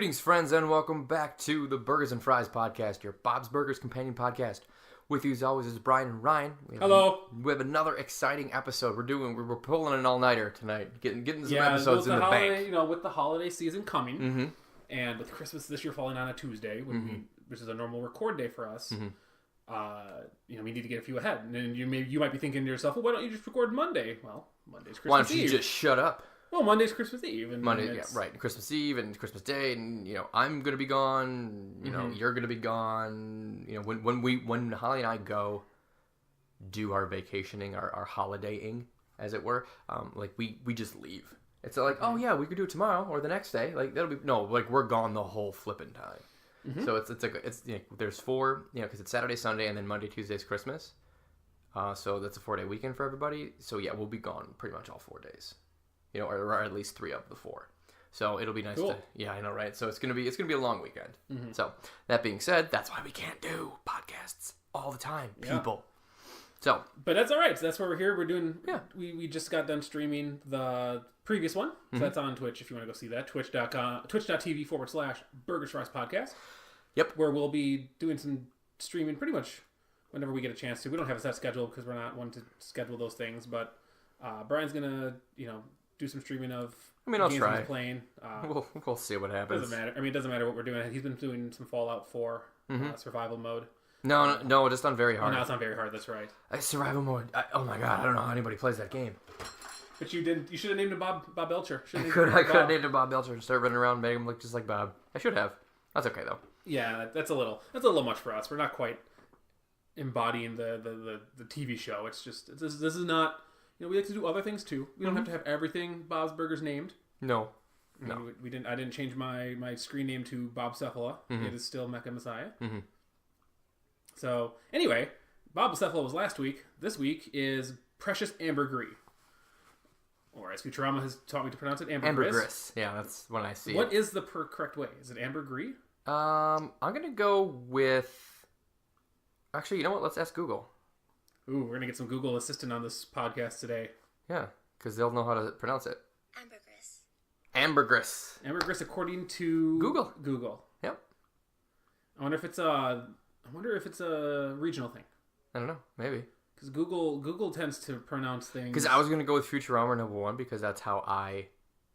Greetings, friends, and welcome back to the Burgers and Fries podcast, your Bob's Burgers companion podcast. With you, as always, is Brian and Ryan. Hello. We have another exciting episode. We're pulling an all-nighter tonight, getting some episodes in the bank. With the holiday season coming, and with Christmas this year falling on a Tuesday, which is a normal record day for us, we need to get a few ahead. And then you might be thinking to yourself, well, why don't you just record Monday? Well, Monday's Christmas Eve. Why don't you just shut up? Well, Monday's Christmas Eve. And right. Christmas Eve and Christmas Day, and I'm gonna be gone. You're gonna be gone. When Holly and I go do our vacationing, our holidaying, as it were, we just leave. It's like, oh yeah, we could do it tomorrow or the next day. We're gone the whole flipping time. So there's four, because it's Saturday, Sunday, and then Monday, Tuesday's Christmas. So that's a 4-day weekend for everybody. So yeah, we'll be gone pretty much all 4 days. Or at least 3 of the 4. So it'll be nice to, I know, right? So it's gonna be a long weekend. So that being said, that's why we can't do podcasts all the time, people. So, but that's all right. So that's why we're here. We're doing. Yeah. We just got done streaming the previous one, so that's on Twitch if you want to go see that. Twitch.tv/Burgers Fries Podcast. Yep. Where we'll be doing some streaming pretty much whenever we get a chance to. We don't have a set schedule because we're not one to schedule those things, but Brian's gonna do some streaming of I'll games try. He's playing. We'll see what happens. Doesn't matter. It doesn't matter what we're doing. He's been doing some Fallout 4 survival mode. No, it's on very hard. Oh, no, it's on very hard. That's right. Survival mode. Oh my god, I don't know how anybody plays that game. But you didn't. You should have named him Bob Belcher. I could have named him Bob Belcher and started running around, made him look just like Bob. I should have. That's okay though. Yeah, that's a little much for us. We're not quite embodying the TV show. It's just this is not. We like to do other things too. We don't have to have everything Bob's Burgers named. No. We didn't. I didn't change my screen name to Bob Cephala. It is still Mecha Messiah. So anyway, Bob Cephala was last week. This week is Precious Amber-grEE, or as Futurama has taught me to pronounce it, Amber-grISS. Amber-grISS. Yeah, that's when I see it. What is the correct way? Is it Amber-grEE? I'm gonna go with. Actually, you know what? Let's ask Google. Ooh, we're going to get some Google Assistant on this podcast today. Yeah, because they'll know how to pronounce it. Ambergris. Ambergris. Ambergris according to... Google. Yep. I wonder if it's a regional thing. I don't know. Maybe. Because Google tends to pronounce things... Because I was going to go with Futurama #1 because that's how I...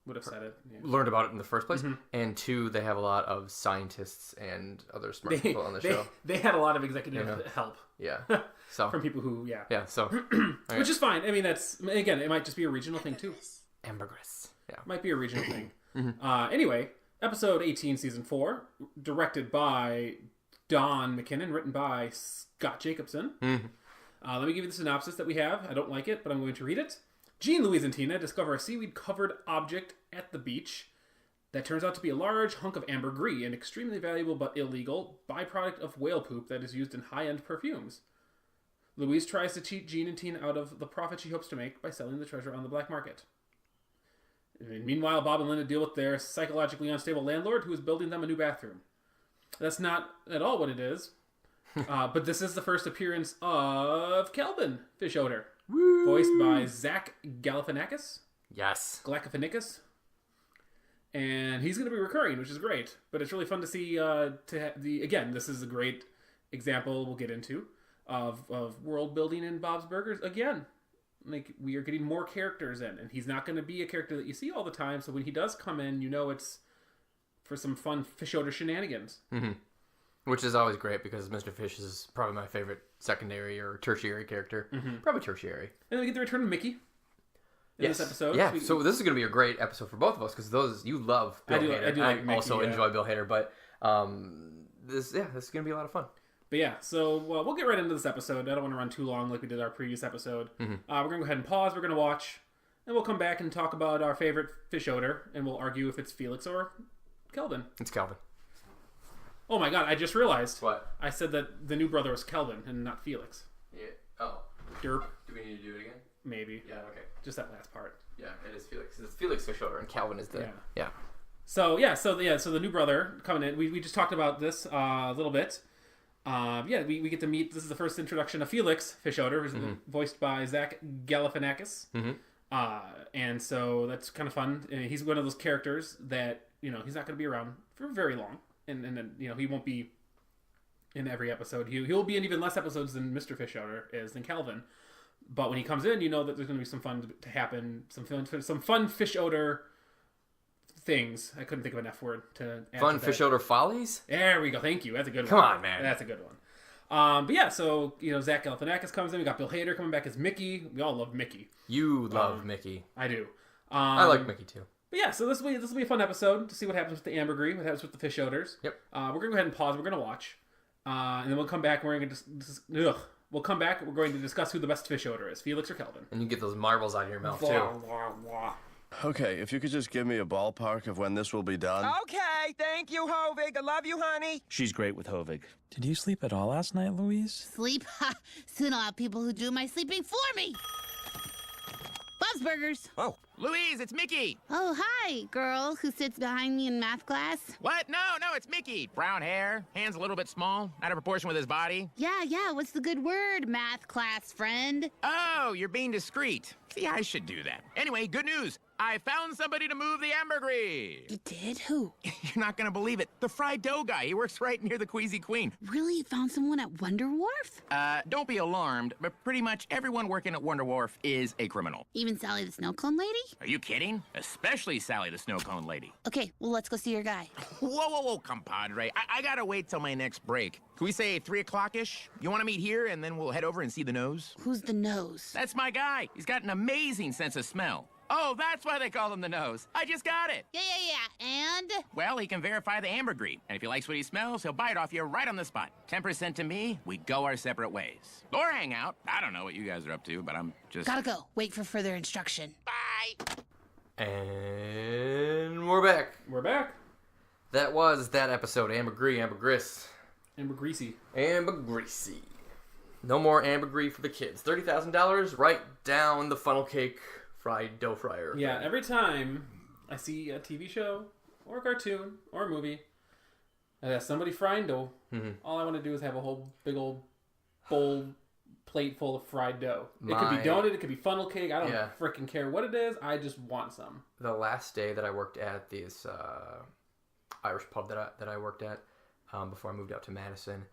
would have said it. Yeah. Learned about it in the first place. And 2, they have a lot of scientists and other smart people on the show. They had a lot of executive help. Yeah. So from people who, Yeah, so. Okay. Which is fine. I mean, again, it might just be a regional thing too. Ambergris. Yeah. Might be a regional thing. Anyway, episode 18, season 4, directed by Don McKinnon, written by Scott Jacobson. Let me give you the synopsis that we have. I don't like it, but I'm going to read it. Jean, Louise, and Tina discover a seaweed-covered object at the beach that turns out to be a large hunk of Amber-grEE, an extremely valuable but illegal byproduct of whale poop that is used in high-end perfumes. Louise tries to cheat Jean and Tina out of the profit she hopes to make by selling the treasure on the black market. Meanwhile, Bob and Linda deal with their psychologically unstable landlord who is building them a new bathroom. That's not at all what it is, but this is the first appearance of Kelvin, fish odor. Woo! Voiced by Zach Galifianakis. Yes. Galifianakis. And he's going to be recurring, which is great. But it's really fun to see. Again, this is a great example we'll get into of world building in Bob's Burgers again. Like, we are getting more characters in, and he's not going to be a character that you see all the time. So when he does come in, it's for some fun fish odor shenanigans. Which is always great because Mr. Fish is probably my favorite secondary or tertiary character. Probably tertiary. And then we get the return of Mickey in this episode. Yeah, so this is going to be a great episode for both of us because you love Bill Hader. I do like Mickey, also enjoy Bill Hader, but this is going to be a lot of fun. But yeah, so we'll get right into this episode. I don't want to run too long like we did our previous episode. We're going to go ahead and pause. We're going to watch, and we'll come back and talk about our favorite fish odor, and we'll argue if it's Felix or Kelvin. It's Kelvin. Oh my god, I just realized. What? I said that the new brother was Kelvin and not Felix. Yeah. Oh. Derp. Do we need to do it again? Maybe. Yeah, okay. Just that last part. Yeah, it is Felix. It's Felix fish odor and Calvin is the... Yeah. So the new brother coming in. We just talked about this a little bit. We get to meet... This is the first introduction of Felix fish odor, who's voiced by Zach Galifianakis. And so that's kind of fun. And he's one of those characters that, he's not going to be around for very long, and then he won't be in every episode. He'll be in even less episodes than Mr. Fish Odor is, than Calvin. But when he comes in, that there's going to be some fun to happen, some fun Fish Odor things. I couldn't think of an F word to add Fun to Fish Odor follies? There we go. Thank you. That's a good one. Come on, man. That's a good one. But yeah, so, Zach Galifianakis comes in. We got Bill Hader coming back as Mickey. We all love Mickey. You love Mickey. I do. I like Mickey, too. But yeah, so this will be a fun episode to see what happens with the Amber-grEE, what happens with the fish odors. Yep. We're going to go ahead and pause. We're going to watch. And then we'll come back and we're going to we'll come back. We're going to discuss who the best fish odor is, Felix or Kelvin. And you get those marbles out of your mouth, too. Okay, if you could just give me a ballpark of when this will be done. Okay, thank you, Hovig. I love you, honey. She's great with Hovig. Did you sleep at all last night, Louise? Sleep? Ha! Soon I'll have people who do my sleeping for me. Bob's Burgers. Oh, Louise, it's Mickey. Oh, hi, girl who sits behind me in math class. What? No, it's Mickey. Brown hair, hands a little bit small, out of proportion with his body. Yeah, what's the good word, math class friend? Oh, you're being discreet. See, I should do that. Anyway, good news. I found somebody to move the Amber-grEE. You did? Who? You're not gonna believe it. The fried dough guy. He works right near the Queasy Queen. Really? You found someone at Wonder Wharf? Don't be alarmed, but pretty much everyone working at Wonder Wharf is a criminal. Even Sally the Snow Cone Lady? Are you kidding? Especially Sally the Snow Cone Lady. Okay, well, let's go see your guy. Whoa, compadre. I gotta wait till my next break. Can we say 3 o'clock-ish? You wanna meet here, and then we'll head over and see the nose? Who's the nose? That's my guy. He's got an amazing sense of smell. Oh, that's why they call him the nose. I just got it. Yeah. And? Well, he can verify the Amber-grEE. And if he likes what he smells, he'll buy it off you right on the spot. 10% to me, we go our separate ways. Or hang out. I don't know what you guys are up to, but I'm just... Gotta go. Wait for further instruction. Bye. And we're back. We're back. That was that episode. Amber-grEE, Amber-grISS. Amber-greasy. Amber-greasy. No more Amber-grEE for the kids. $30,000 right down the funnel cake fried dough fryer. Yeah, every time I see a TV show or a cartoon or a movie that has somebody frying dough, all I want to do is have a whole big old bowl plate full of fried dough. It could be donut, it could be funnel cake. I don't freaking care what it is. I just want some. The last day that I worked at this Irish pub that I worked at before I moved out to Madison,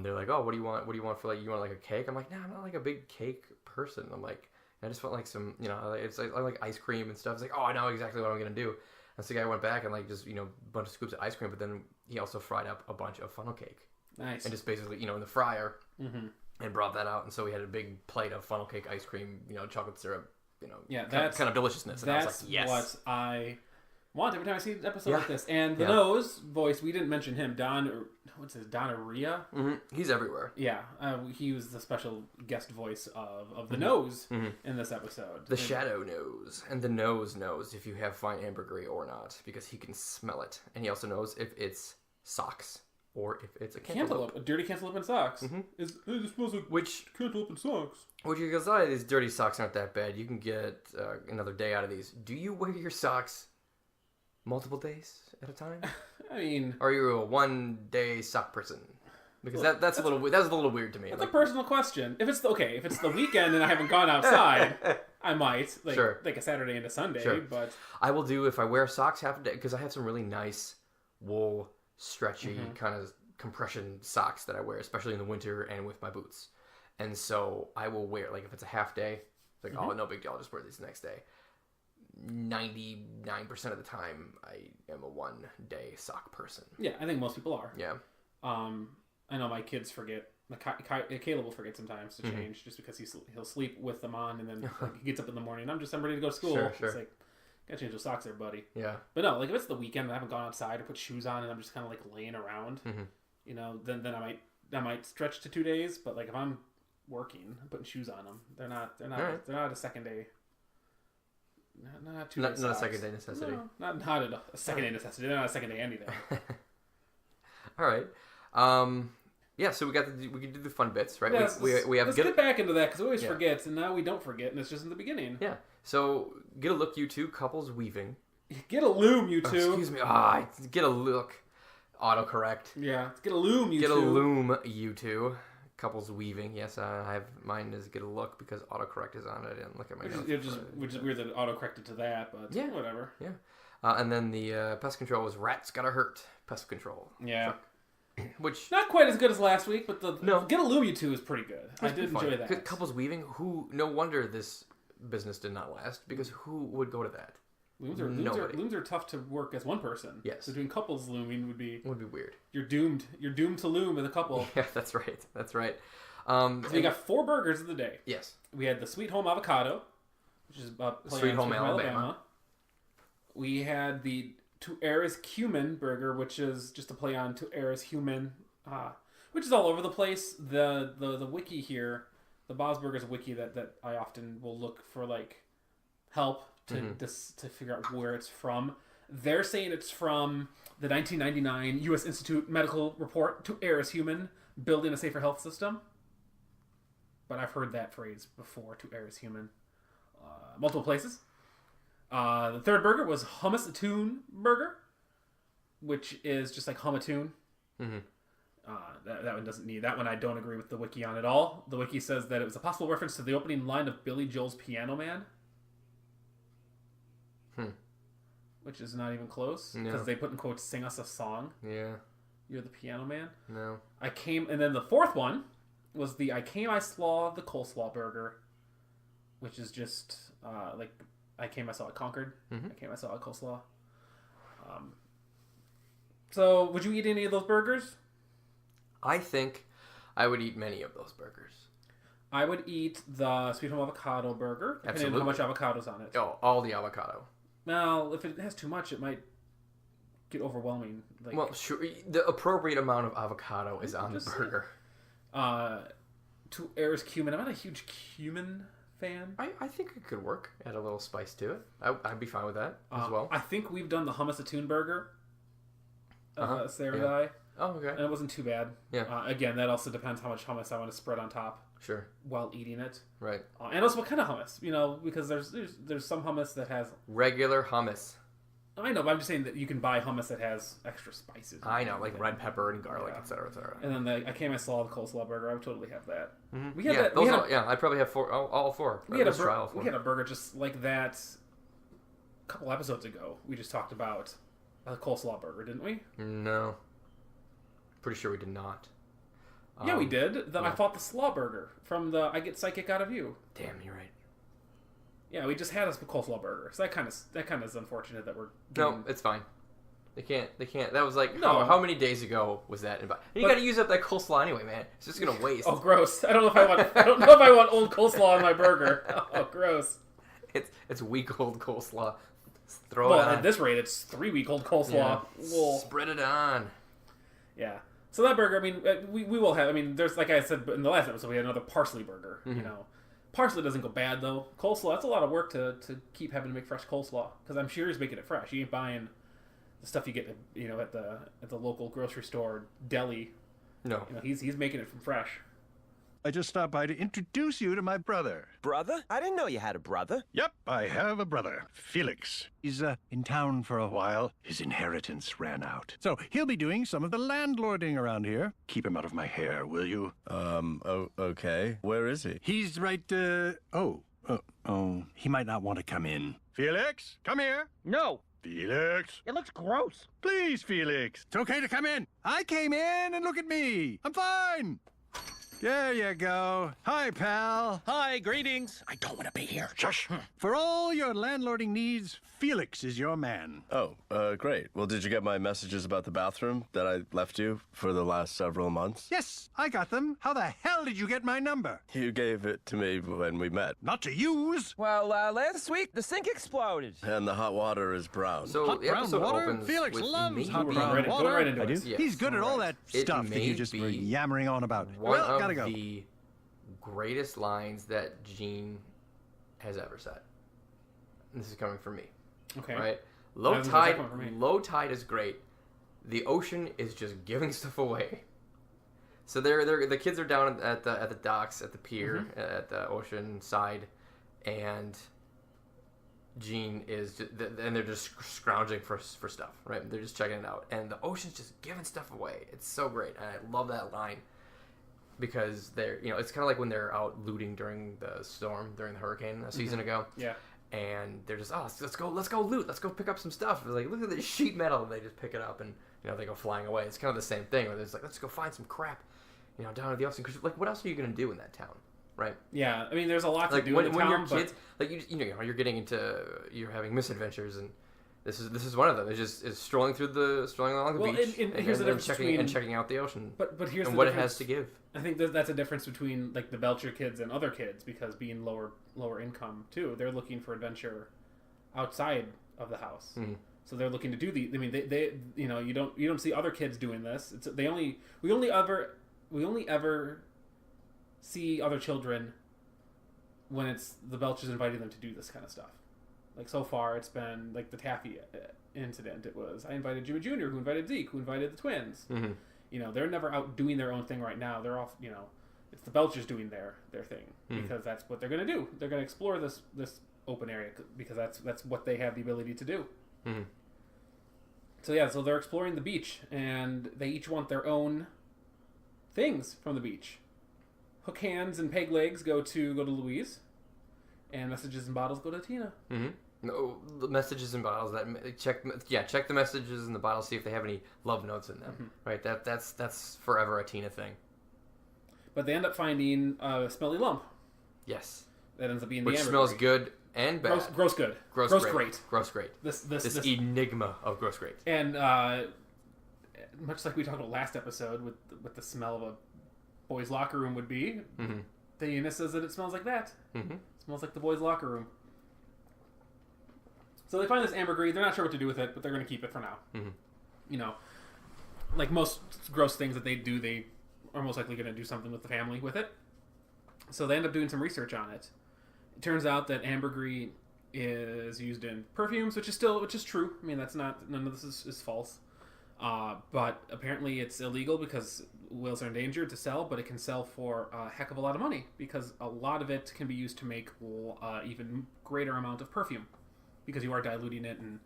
they're like, "Oh, what do you want? What do you want for like? You want like a cake?" I'm like, "No, I'm not like a big cake person." I'm like, I just want like some, it's like I like ice cream and stuff. It's like, oh, I know exactly what I'm gonna do. And so the guy went back and like just a bunch of scoops of ice cream, but then he also fried up a bunch of funnel cake. Nice. And just basically in the fryer, and brought that out. And so we had a big plate of funnel cake ice cream, chocolate syrup, that's kind of deliciousness. And that's I was like, yes, what I want every time I see an episode like this. And the nose voice, we didn't mention him, Don Aria? He's everywhere. Yeah, he was the special guest voice of the nose in this episode. The shadow knows, and the nose knows if you have fine Amber-grEE or not, because he can smell it. And he also knows if it's socks or if it's a cantaloupe. A dirty cantaloupe in socks. It smells like cantaloupe in socks. Which, because a lot of these dirty socks aren't that bad. You can get another day out of these. Do you wear your socks multiple days at a time? I mean, or are you a one-day sock person? Because that's a little weird to me. That's a personal question. If it's the weekend and I haven't gone outside, I might like a Saturday and a Sunday. Sure. But I will do if I wear socks half a day, because I have some really nice wool, stretchy kind of compression socks that I wear, especially in the winter and with my boots. And so I will wear, like, if it's a half day, it's like, oh, no big deal, I'll just wear these the next day. 99% of the time, I am a one-day sock person. Yeah, I think most people are. Yeah. I know my kids forget. Caleb will forget sometimes to change just because he'll sleep with them on, and then he gets up in the morning. I'm ready to go to school. Sure. It's like, gotta change those socks there, buddy. Yeah. But no, like if it's the weekend and I haven't gone outside or put shoes on and I'm just kind of like laying around, then I might stretch to 2 days. But like if I'm working, I'm putting shoes on them. They're not a second day. Not 2 days. Not a second day necessity. No, not a second day necessity. They're not a second day anything. All right. Yeah, so we can do the fun bits, right? Yeah, we have let's get back into that because we always forget, and now we don't forget, and it's just in the beginning. Yeah. So get a look, you two couples weaving. Get a loom, you two. Excuse me. Get a look. Autocorrect. Yeah. Get a loom, you two. Get a loom, you two. Couples weaving. Yes, I have mine is get a look because autocorrect is on it. I didn't look at my notes. Which is weird that it autocorrected to that, but whatever. Yeah. And then the pest control was Rats Gotta Hurt Pest Control. Yeah. Truck. Which not quite as good as last week, but the No. Get a Loomy 2 is pretty good. I did enjoy that. Good couples weaving. No wonder this business did not last, because who would go to that? Looms are tough to work as one person. Yes. So doing couples looming would be weird. You're doomed to loom as a couple. Yeah, that's right. So we got 4 burgers of the day. Yes. We had the Sweet Home Avocado, which is Sweet Home Alabama. We had the To Eris Cumin burger, which is just a play on To Eris Human, which is all over the place. The wiki here, the Bob's Burgers wiki that I often will look for like help to figure out where it's from. They're saying it's from the 1999 U.S. Institute Medical Report, To Eris Human, Building a Safer Health System. But I've heard that phrase before, To Eris Human, multiple places. The third burger was Hummus Atune Burger, which is just like Humatoon. Mm-hmm. That one doesn't need... That one I don't agree with the wiki on at all. The wiki says that it was a possible reference to the opening line of Billy Joel's Piano Man. Which is not even close. Because they put in quotes, sing us a song. Yeah. You're the piano man. No. And then the fourth one was the I Saw the Coleslaw Burger, which is just like I saw it conquered. I saw it coleslaw. So would you eat any of those burgers? I think I would eat many of those burgers. I would eat the Sweet Home Avocado burger, depending on how much avocado's on it. Oh, all the avocado. Well, if it has too much, it might get overwhelming. Like, well, sure. The appropriate amount of avocado is on the burger. To Eris Cumin. I'm not a huge cumin fan. I think it could work. Add a little spice to it. I'd be fine with that as well. I think we've done the Hummus Atune burger. Sarah and I. Oh, okay. And it wasn't too bad. Yeah. Again, that also depends how much hummus I want to spread on top. Sure. While eating it. Right. And also what kind of hummus? You know, because there's some hummus that has... Regular hummus. I know, but I'm just saying that you can buy hummus that has extra spices. I know, like red pepper and garlic, etc., etc. And then I saw the coleslaw burger. I would totally have that. Mm-hmm. We had that. I'd probably have all four. We had a burger just like that a couple episodes ago. We just talked about a coleslaw burger, didn't we? No. Pretty sure we did not. Yeah, we did. I fought the slaw burger from the I Get Psychic Out of You. Damn, you're right. Yeah, we just had a coleslaw burger, so that kind of is unfortunate that we're. No, it's fine. They can't. That was like how many days ago was that? And you got to use up that coleslaw anyway, man. It's just gonna waste. Oh, gross! I don't know if I want old coleslaw on my burger. Oh, gross! It's week old coleslaw. Just throw it on. At this rate, it's 3-week-old coleslaw. Yeah. Spread it on. Yeah. So that burger, I mean, we will have. I mean, there's like I said in the last episode, we had another parsley burger. Mm-hmm. You know. Parsley doesn't go bad, though. Coleslaw, that's a lot of work to keep having to make fresh coleslaw. Because I'm sure he's making it fresh. You ain't buying the stuff you get at the local grocery store deli. No. You know, he's making it from fresh. I just stopped by to introduce you to my brother. Brother? I didn't know you had a brother. Yep, I have a brother, Felix. He's in town for a while. His inheritance ran out. So he'll be doing some of the landlording around here. Keep him out of my hair, will you? Okay. Where is he? He's right, he might not want to come in. Felix, come here. No. Felix. It looks gross. Please, Felix. It's okay to come in. I came in and look at me. I'm fine. There you go. Hi, pal. Hi, greetings. I don't want to be here. Shush. For all your landlording needs, Felix is your man. Oh, great. Well, did you get my messages about the bathroom that I left you for the last several months? Yes, I got them. How the hell did you get my number? You gave it to me when we met. Not to use. Well, last week, the sink exploded. And the hot water is brown. So hot the episode brown water? opens Felix with loves hot maybe brown water. Go right into it. Yes, He's good at all that stuff that you may just be were yammering on about. One Well, of gotta go. the greatest lines that Gene has ever said. And this is coming from me. Okay. Right? That was the second one for me. Low tide is great. The ocean is just giving stuff away. So the kids are down at the docks, at the pier, at the ocean side, and Gene is, and they're just scrounging for stuff, right? They're just checking it out, and the ocean's just giving stuff away. It's so great, and I love that line because it's kind of like when they're out looting during the storm, during the hurricane a season ago. Yeah. and they're just, let's go loot, let's go pick up some stuff. It's like, look at this sheet metal, and they just pick it up, and they go flying away. It's kind of the same thing where there's like, let's go find some crap, down at the ocean. Because like, what else are you gonna do in that town, right? Yeah, I mean, there's a lot to do when, in the when town, you're kids, like you're getting into, you're having misadventures, and this is one of them. It's strolling along the beach, and here's the difference checking out the ocean. But here's and the what difference. it has to give. I think that's a difference between like the Belcher kids and other kids, because being lower income too, they're looking for adventure outside of the house. Mm-hmm. So they're looking to do I mean, they you don't see other kids doing this. We only ever see other children when it's the Belchers inviting them to do this kind of stuff. Like, so far, it's been, like, the Taffy incident. It was, I invited Jimmy Jr., who invited Zeke, who invited the twins. Mm-hmm. They're never out doing their own thing right now. They're off, it's the Belchers doing their thing. Mm-hmm. Because that's what they're going to do. They're going to explore this open area, because that's what they have the ability to do. Mm-hmm. So they're exploring the beach, and they each want their own things from the beach. Hook hands and peg legs go to Louise, and messages and bottles go to Tina. Mm-hmm. No, the messages and bottles. Check the messages in the bottles. See if they have any love notes in them. Mm-hmm. Right. That's forever a Tina thing. But they end up finding a smelly lump. Yes. That ends up being which the smells good and bad. Gross good. Gross great. Gross great. This enigma of gross great. And much like we talked about last episode with the smell of a boys' locker room would be, mm-hmm. Tina says that it smells like that. Mm-hmm. It smells like the boys' locker room. So they find this Amber-grEE. They're not sure what to do with it, but they're going to keep it for now. Mm-hmm. Like most gross things that they do, they are most likely going to do something with the family with it. So they end up doing some research on it. It turns out that Amber-grEE is used in perfumes, which is true. I mean, none of this is false. But apparently it's illegal because whales are endangered to sell, but it can sell for a heck of a lot of money because a lot of it can be used to make even greater amount of perfume, because you are diluting it and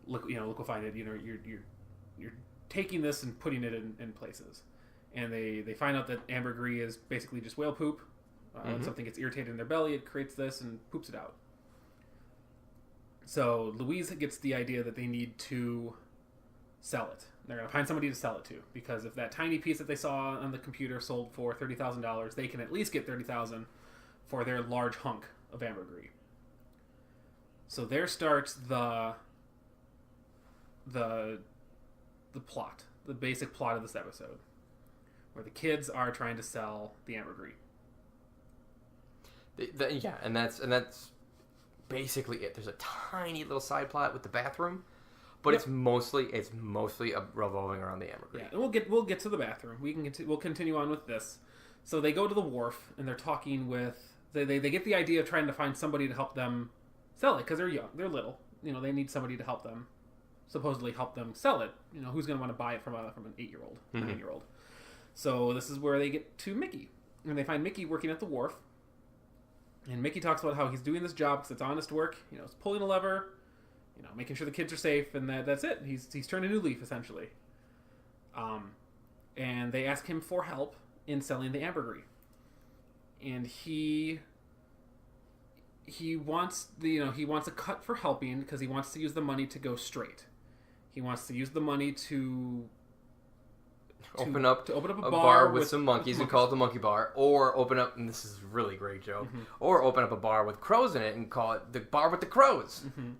liquefying it. You're taking this and putting it in places. And they find out that Amber-grEE is basically just whale poop. Mm-hmm. When something gets irritated in their belly, it creates this and poops it out. So Louise gets the idea that they need to sell it. They're going to find somebody to sell it to, because if that tiny piece that they saw on the computer sold for $30,000, they can at least get $30,000 for their large hunk of Amber-grEE. So there starts the plot, the basic plot of this episode, where the kids are trying to sell the Amber-grEE. Yeah, and that's basically it. There's a tiny little side plot with the bathroom, but it's mostly revolving around the Amber-grEE. Yeah, and we'll get to the bathroom. We'll continue on with this. So they go to the wharf and they're talking with. They get the idea of trying to find somebody to help them sell it, because they're young, they're little. They need somebody to help them, supposedly help them sell it. Who's going to want to buy it from an 8-year-old, mm-hmm. 9-year-old? So this is where they get to Mickey, and they find Mickey working at the wharf. And Mickey talks about how he's doing this job because it's honest work. It's pulling a lever, making sure the kids are safe, and that's it. He's turned a new leaf, essentially. And they ask him for help in selling the Amber-grEE. And he wants he wants a cut for helping, because he wants to use the money to go straight. He wants to use the money to open up a bar with some monkeys and call it the Monkey Bar, or open up, and this is a really great joke, mm-hmm. or open up a bar with crows in it and call it the Bar with the Crows. Mm-hmm.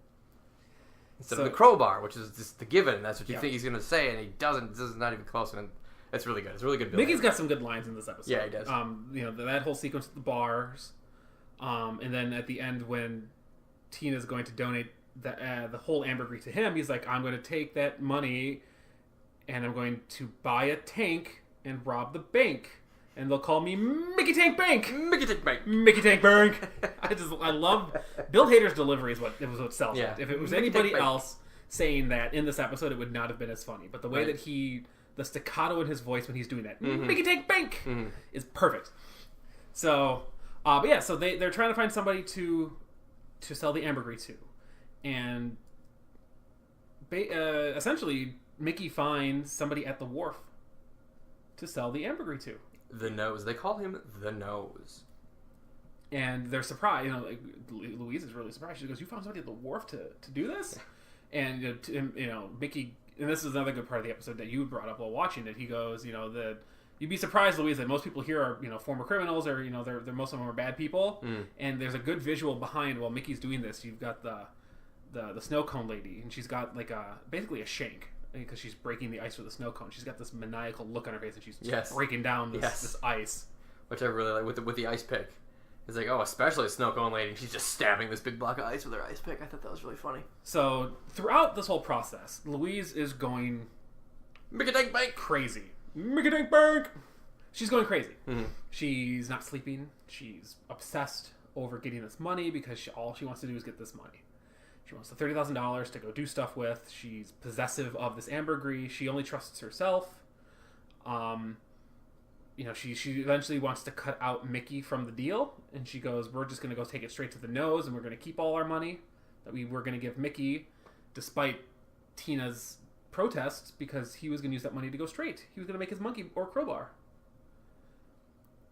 Instead of the Crow Bar, which is just the given. That's what you think he's going to say, and he doesn't. This is not even close, and it's really good. It's really good. Mickey's got some good lines in this episode. Yeah, he does. That whole sequence at the bars, and then at the end when Tina's going to donate the whole Amber-grEE to him, he's like, I'm going to take that money and I'm going to buy a tank and rob the bank. And they'll call me Mickey Tank Bank. Mickey Tank Bank. Mickey Tank Bank. I love Bill Hader's delivery is what sells it. If it was Mickey anybody else saying that in this episode, it would not have been as funny. But the way that the staccato in his voice when he's doing that, mm-hmm. Mickey Tank Bank, mm-hmm. is perfect. So, so they're trying to find somebody to sell the Amber-grEE to. And essentially, Mickey finds somebody at the wharf to sell the Amber-grEE to. The Nose. They call him the Nose. And they're surprised. You know, like, Louise is really surprised. She goes, "You found somebody at the wharf to do this?" And you know, Mickey. And this is another good part of the episode that you brought up while watching it. He goes, you know, that you'd be surprised, Louise, that most people here are, you know, former criminals, or, you know, they're most of them are bad people. And there's a good visual behind while Mickey's doing this. You've got the snow cone lady, and she's got like basically a shank because she's breaking the ice with a snow cone. She's got this maniacal look on her face, and she's breaking down this ice, which I really like with the ice pick. It's like, oh, especially a snow cone lady. She's just stabbing this big block of ice with her ice pick. I thought that was really funny. So throughout this whole process, Louise is going Mickey-dink bank crazy. Mickey-dink bank. She's going crazy. She's not sleeping. She's obsessed over getting this money because all she wants to do is get this money. She wants the $30,000 to go do stuff with. She's possessive of this Amber-grEE. She only trusts herself. You know, she eventually wants to cut out Mickey from the deal, and she goes, "We're just going to go take it straight to the nose, and we're going to keep all our money that we were going to give Mickey, despite Tina's protests, because he was going to use that money to go straight. He was going to make his monkey or crowbar."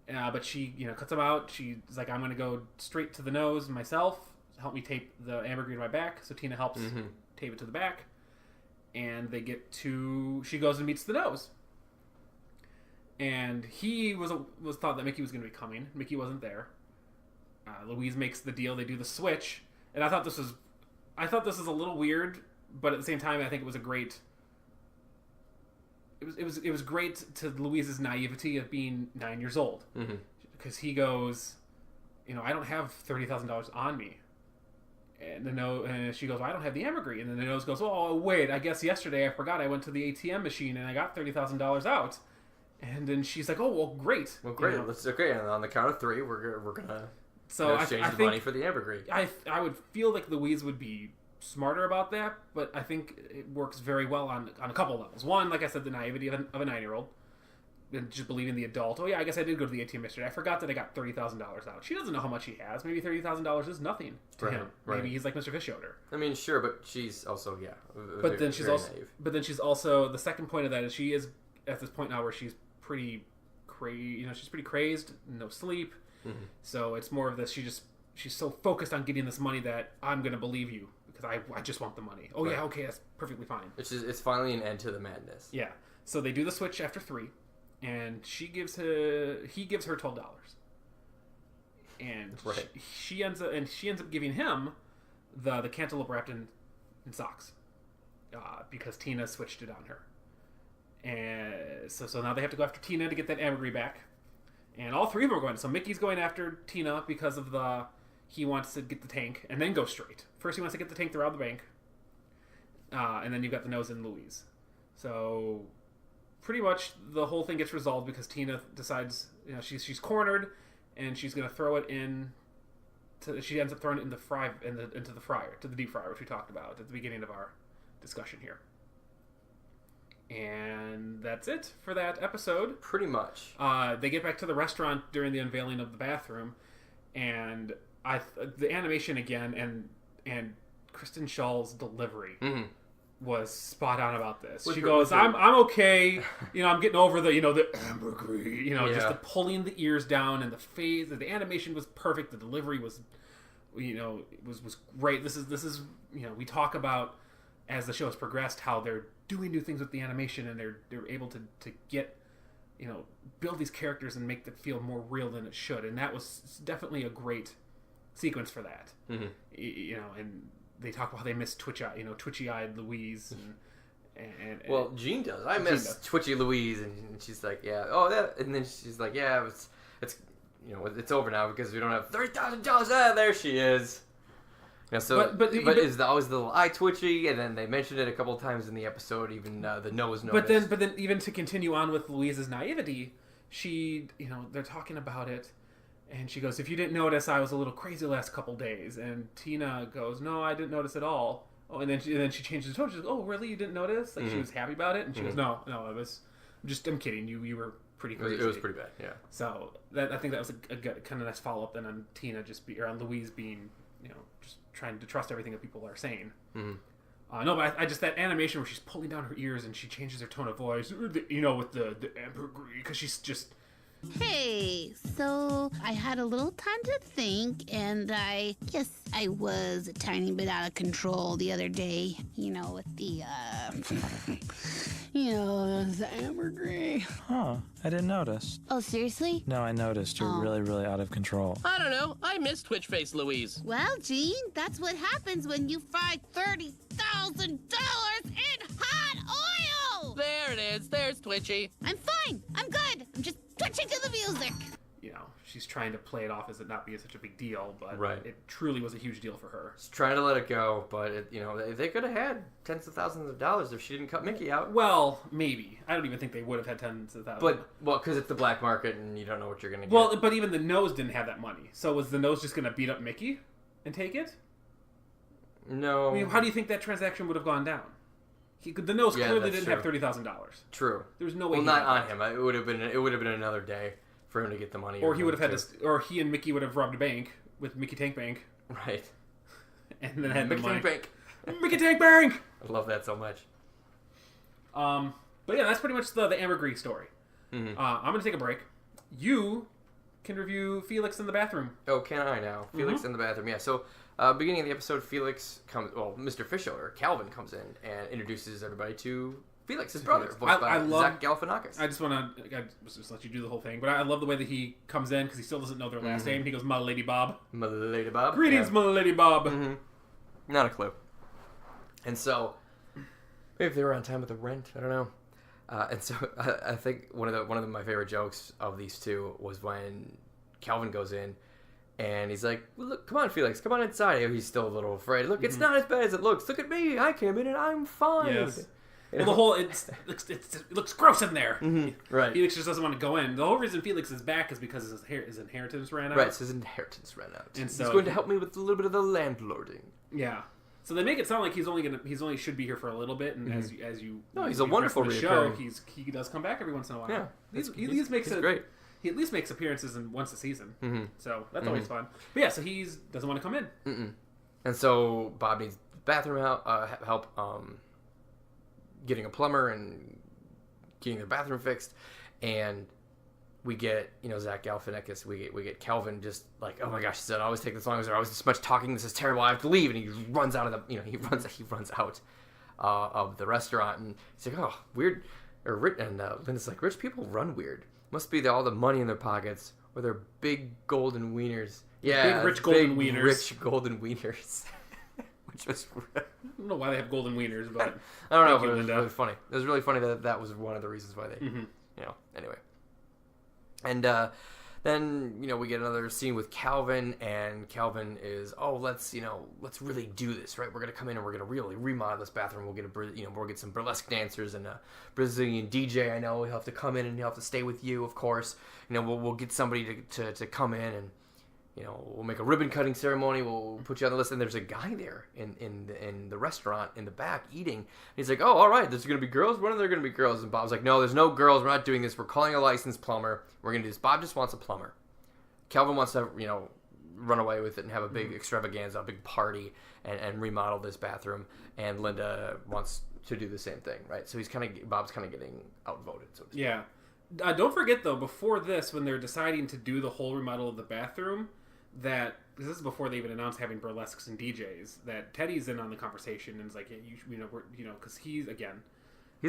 But she, you know, cuts him out. She's like, "I'm going to go straight to the nose myself. Help me tape the Amber-grEE to my back." So Tina helps tape it to the back, and they get to. She goes and meets the nose. And he was thought that Mickey was going to be coming. Mickey wasn't there. Louise makes the deal. They do the switch, and I thought this was a little weird, but at the same time, I think it was a great. It was great to Louise's naivety of being 9 years old, because he goes, you know, "I don't have $30,000 on me," and she goes, "Well, I don't have the Amber-grEE," and then the nose goes, "Oh wait, I guess yesterday I forgot I went to the ATM machine and I got $30,000 out." And then she's like, "Oh, well, great." Well, great. You know? Let's okay. And on the count of three, we're gonna exchange I the think money for the Amber-grEE. I would feel like Louise would be smarter about that, but I think it works very well on a couple levels. One, like I said, the naivety of a 9-year-old, and just believing the adult. "Oh yeah, I guess I did go to the ATM yesterday. I forgot that I got $30,000 out." She doesn't know how much he has. Maybe $30,000 is nothing to him. Maybe he's like Mr. Fischoeder. I mean, sure, but she's also But then she's also the second point of that is she is at this point now where she's pretty she's pretty crazed, no sleep. So it's more of this. She's so focused on getting this money that I'm gonna believe you because I just want the money. Oh yeah, okay, that's perfectly fine. It's finally an end to the madness. Yeah. So they do the switch after 3, and he gives her $12, and she ends up giving him the cantaloupe wrapped in socks because Tina switched it on her. And so now they have to go after Tina to get that Amber-grEE back. And all three of them are going. So Mickey's going after Tina because of he wants to get the tank and then go straight. First he wants to get the tank to rob the bank. And then you've got the nose and Louise. So pretty much the whole thing gets resolved because Tina decides, you know, she's cornered and she's going to throw it in. She ends up throwing it in into the fryer, to the deep fryer, which we talked about at the beginning of our discussion here. And that's it for that episode. Pretty much. They get back to the restaurant during the unveiling of the bathroom, and the animation again and Kristen Schall's delivery was spot on about this. She goes, "I'm okay. You know, I'm getting over the Amber-grEE. You know, just the pulling the ears down and the face. The animation was perfect. The delivery was, was great. This is we talk about as the show has progressed how they're doing new things with the animation and they're able to get build these characters and make it feel more real than it should, and that was definitely a great sequence for that. And they talk about how they miss twitchy-eyed Louise and well, Jean does. I miss twitchy Louise, and she's like, yeah, oh that, and then she's like, yeah, it's over now because we don't have $30,000. Ah, there she is. So, but is always the little eye twitchy, and then they mentioned it a couple of times in the episode. Even the nose noticed. But then, even to continue on with Louise's naivety, she, they're talking about it, and she goes, "If you didn't notice, I was a little crazy the last couple days." And Tina goes, "No, I didn't notice at all." Oh, and then she changes the tone. She goes, "Oh, really? You didn't notice?" Like she was happy about it, and she goes, "No, I'm kidding. You were pretty crazy." It was pretty bad, yeah. So I think that was a good, kind of nice follow up then on Tina on Louise being, just trying to trust everything that people are saying. No, but I just, that animation where she's pulling down her ears and she changes her tone of voice, with the Amber-grEE, because she's just, Hey, so I had a little time to think, and I was a tiny bit out of control the other day, with the, the Amber-grEE. Huh, I didn't notice. Oh, seriously? No, I noticed. You're really, really out of control. I don't know. I miss Twitch Face Louise. Well, Gene, that's what happens when you fry $30,000 in hot oil! There it is. There's Twitchy. I'm fine. I'm good. I'm just twitching to the music. She's trying to play it off as it not being such a big deal, but Right. it truly was a huge deal for her. She's trying to let it go, but they could have had tens of thousands of dollars if she didn't cut Mickey out. Well, maybe. I don't even think they would have had tens of thousands. Because it's the black market and you don't know what you're gonna get. Well, but even the nose didn't have that money. So was the nose just going to beat up Mickey and take it? No. I mean, how do you think that transaction would have gone down? The nose clearly didn't true. have $30,000. True. There's no way. Well, not on him. It would have been another day for him to get the money. Or he would have had to, or he and Mickey would have robbed a bank with Mickey Tank Bank. Right. And then had Mickey the money. Tank Bank. Mickey Tank Bank. I love that so much. But yeah, that's pretty much the Amber-grEE story. Mm-hmm. I'm gonna take a break. You can review Felix in the bathroom. Oh, can I now? Felix in the bathroom. Yeah. So, beginning of the episode, Mr. Fisher or Calvin comes in and introduces everybody to Felix, his brother, voiced by Zach Galifianakis. I just want to just let you do the whole thing, but I love the way that he comes in because he still doesn't know their last name. He goes, "My Lady Bob." My Lady Bob. Greetings, my Lady Bob. Mm-hmm. Not a clue. And so, maybe they were on time with the rent. I don't know. And so I think one of my favorite jokes of these two was when Calvin goes in and he's like, well, "Look, come on, Felix, come on inside." He's still a little afraid. "Look, it's not as bad as it looks. Look at me. I came in and I'm fine." Yes. Well, it looks gross in there. Mm-hmm. Right. Felix just doesn't want to go in. The whole reason Felix is back is because his inheritance ran out. Right, so his inheritance ran out. And so he's going to help me with a little bit of the landlording. Yeah. So they make it sound like he's only should be here for a little bit, and as you he's a wonderful show, reoccurring. he does come back every once in a while. Yeah, he's great. He at least makes appearances once a season, so that's Mm-hmm. always fun. But yeah, so he doesn't want to come in. And so Bob needs bathroom help getting a plumber and getting their bathroom fixed, and we get Zach Galifianakis. We get Calvin just like, "Oh my gosh," he said, "I always take this long. There's always this much talking. This is terrible. I have to leave." And he runs out of the he runs out of the restaurant, and he's like, "Oh, weird." And Linda's like, "Rich people run weird. Must be all the money in their pockets or their big golden wieners." Yeah, big rich golden wieners. Rich golden wieners. Which was, I don't know why they have golden wieners, but I don't know, thank you, but it was Linda. really funny. It was really funny that was one of the reasons why they, anyway. And then we get another scene with Calvin, and Calvin is, let's really do this, right? We're gonna come in and we're gonna really remodel this bathroom. We'll get we'll get some burlesque dancers and a Brazilian DJ. I know he'll have to come in and he'll have to stay with you, of course. We'll get somebody to come in and. We'll make a ribbon cutting ceremony. We'll put you on the list. And there's a guy there in the restaurant in the back eating. And he's like, "Oh, all right. There's going to be girls. When are there going to be girls?" And Bob's like, "No, there's no girls. We're not doing this. We're calling a licensed plumber. We're going to do this." Bob just wants a plumber. Calvin wants to, run away with it and have a big extravaganza, a big party, and remodel this bathroom. And Linda wants to do the same thing, right? So Bob's kind of getting outvoted. So to speak. Yeah. Don't forget though, before this, when they're deciding to do the whole remodel of the bathroom. That this is before they even announced having burlesques and DJs. That Teddy's in on the conversation and is like, because he's a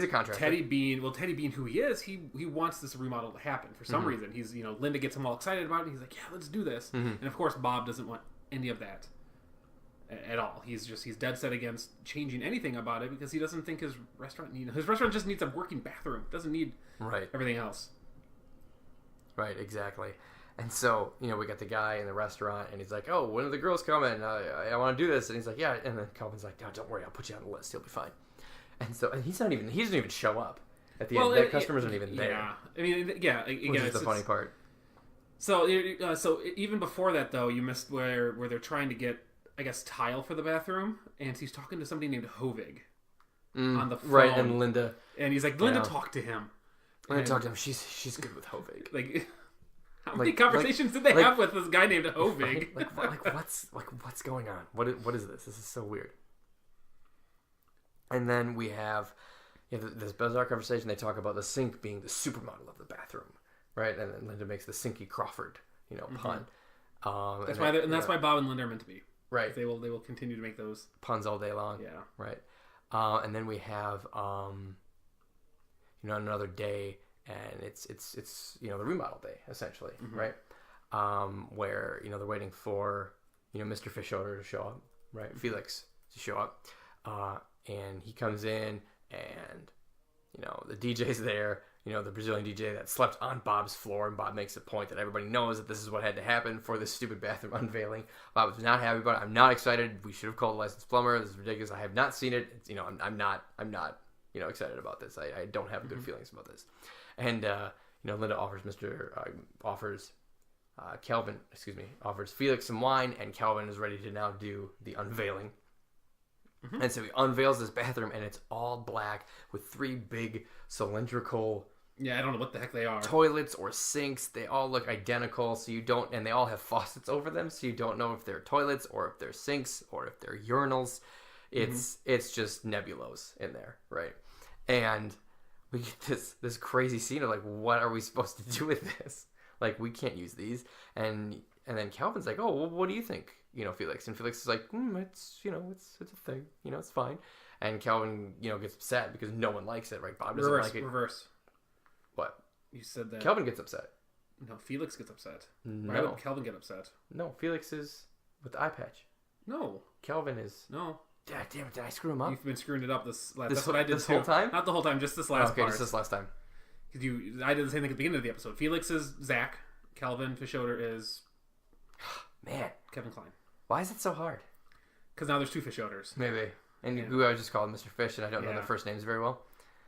contractor. Teddy being who he is, he wants this remodel to happen for some reason. He's Linda gets him all excited about it. And he's like, "Yeah, let's do this." And of course, Bob doesn't want any of that at all. He's dead set against changing anything about it because he doesn't think his restaurant just needs a working bathroom. Doesn't need everything else. Right, exactly. And so, we got the guy in the restaurant, and he's like, "Oh, when are the girls coming? I want to do this." And he's like, "Yeah." And then Calvin's like, "No, don't worry, I'll put you on the list. He'll be fine." And so, he doesn't even show up at the end. The customers aren't even there. Yeah, I mean, yeah. Again, which is the funny part. So even before that, though, you missed where they're trying to get, I guess, tile for the bathroom, and he's talking to somebody named Hovig on the phone. Right, and Linda. And he's like, "Linda, talk to him." Linda, talk to him. She's good with Hovig. Like. How many conversations did they have with this guy named Hovig? What's going on? What is this? This is so weird. And then we have this bizarre conversation. They talk about the sink being the supermodel of the bathroom, right? And then Linda makes the Sinky Crawford, pun. That's why Bob and Linda are meant to be. Right. They will continue to make those puns all day long. Yeah. Right. And then we have another day, and it's the remodel day essentially, right? Where they're waiting for Mr. Fishoder to show up, right? Felix to show up, and he comes in, and the DJ's there. The Brazilian DJ that slept on Bob's floor, and Bob makes a point that everybody knows that this is what had to happen for this stupid bathroom unveiling. Bob was not happy about it. I'm not excited. We should have called a licensed plumber. This is ridiculous. I have not seen it. I'm not excited about this. I don't have good feelings about this. And Linda offers offers Felix some wine, and Calvin is ready to now do the unveiling. And so he unveils this bathroom, and it's all black with 3 big cylindrical. Yeah, I don't know what the heck they are. Toilets or sinks. They all look identical, and they all have faucets over them, so you don't know if they're toilets or if they're sinks or if they're urinals. It's just nebulos in there, right? And we get this crazy scene of like, what are we supposed to do with this? Like, we can't use these. And then Calvin's like, oh, well, what do you think, Felix? And Felix is like, it's a thing, it's fine. And Calvin, gets upset because no one likes it, right? Bob doesn't like it. Reverse. What? You said that. Calvin gets upset. No, Felix gets upset. No. Why would Calvin get upset? No, Felix is with the eye patch. No. Calvin is. No. God damn it, did I screw him up? You've been screwing it up that's what I did this whole time? Not the whole time, just this last part. Okay, just this last time. I did the same thing at the beginning of the episode. Felix is Zach. Calvin Fishoder is... Man. Kevin Kline. Why is it so hard? Because now there's 2 Fishoders. Maybe. And who I just called Mr. Fish, and I don't know their first names very well.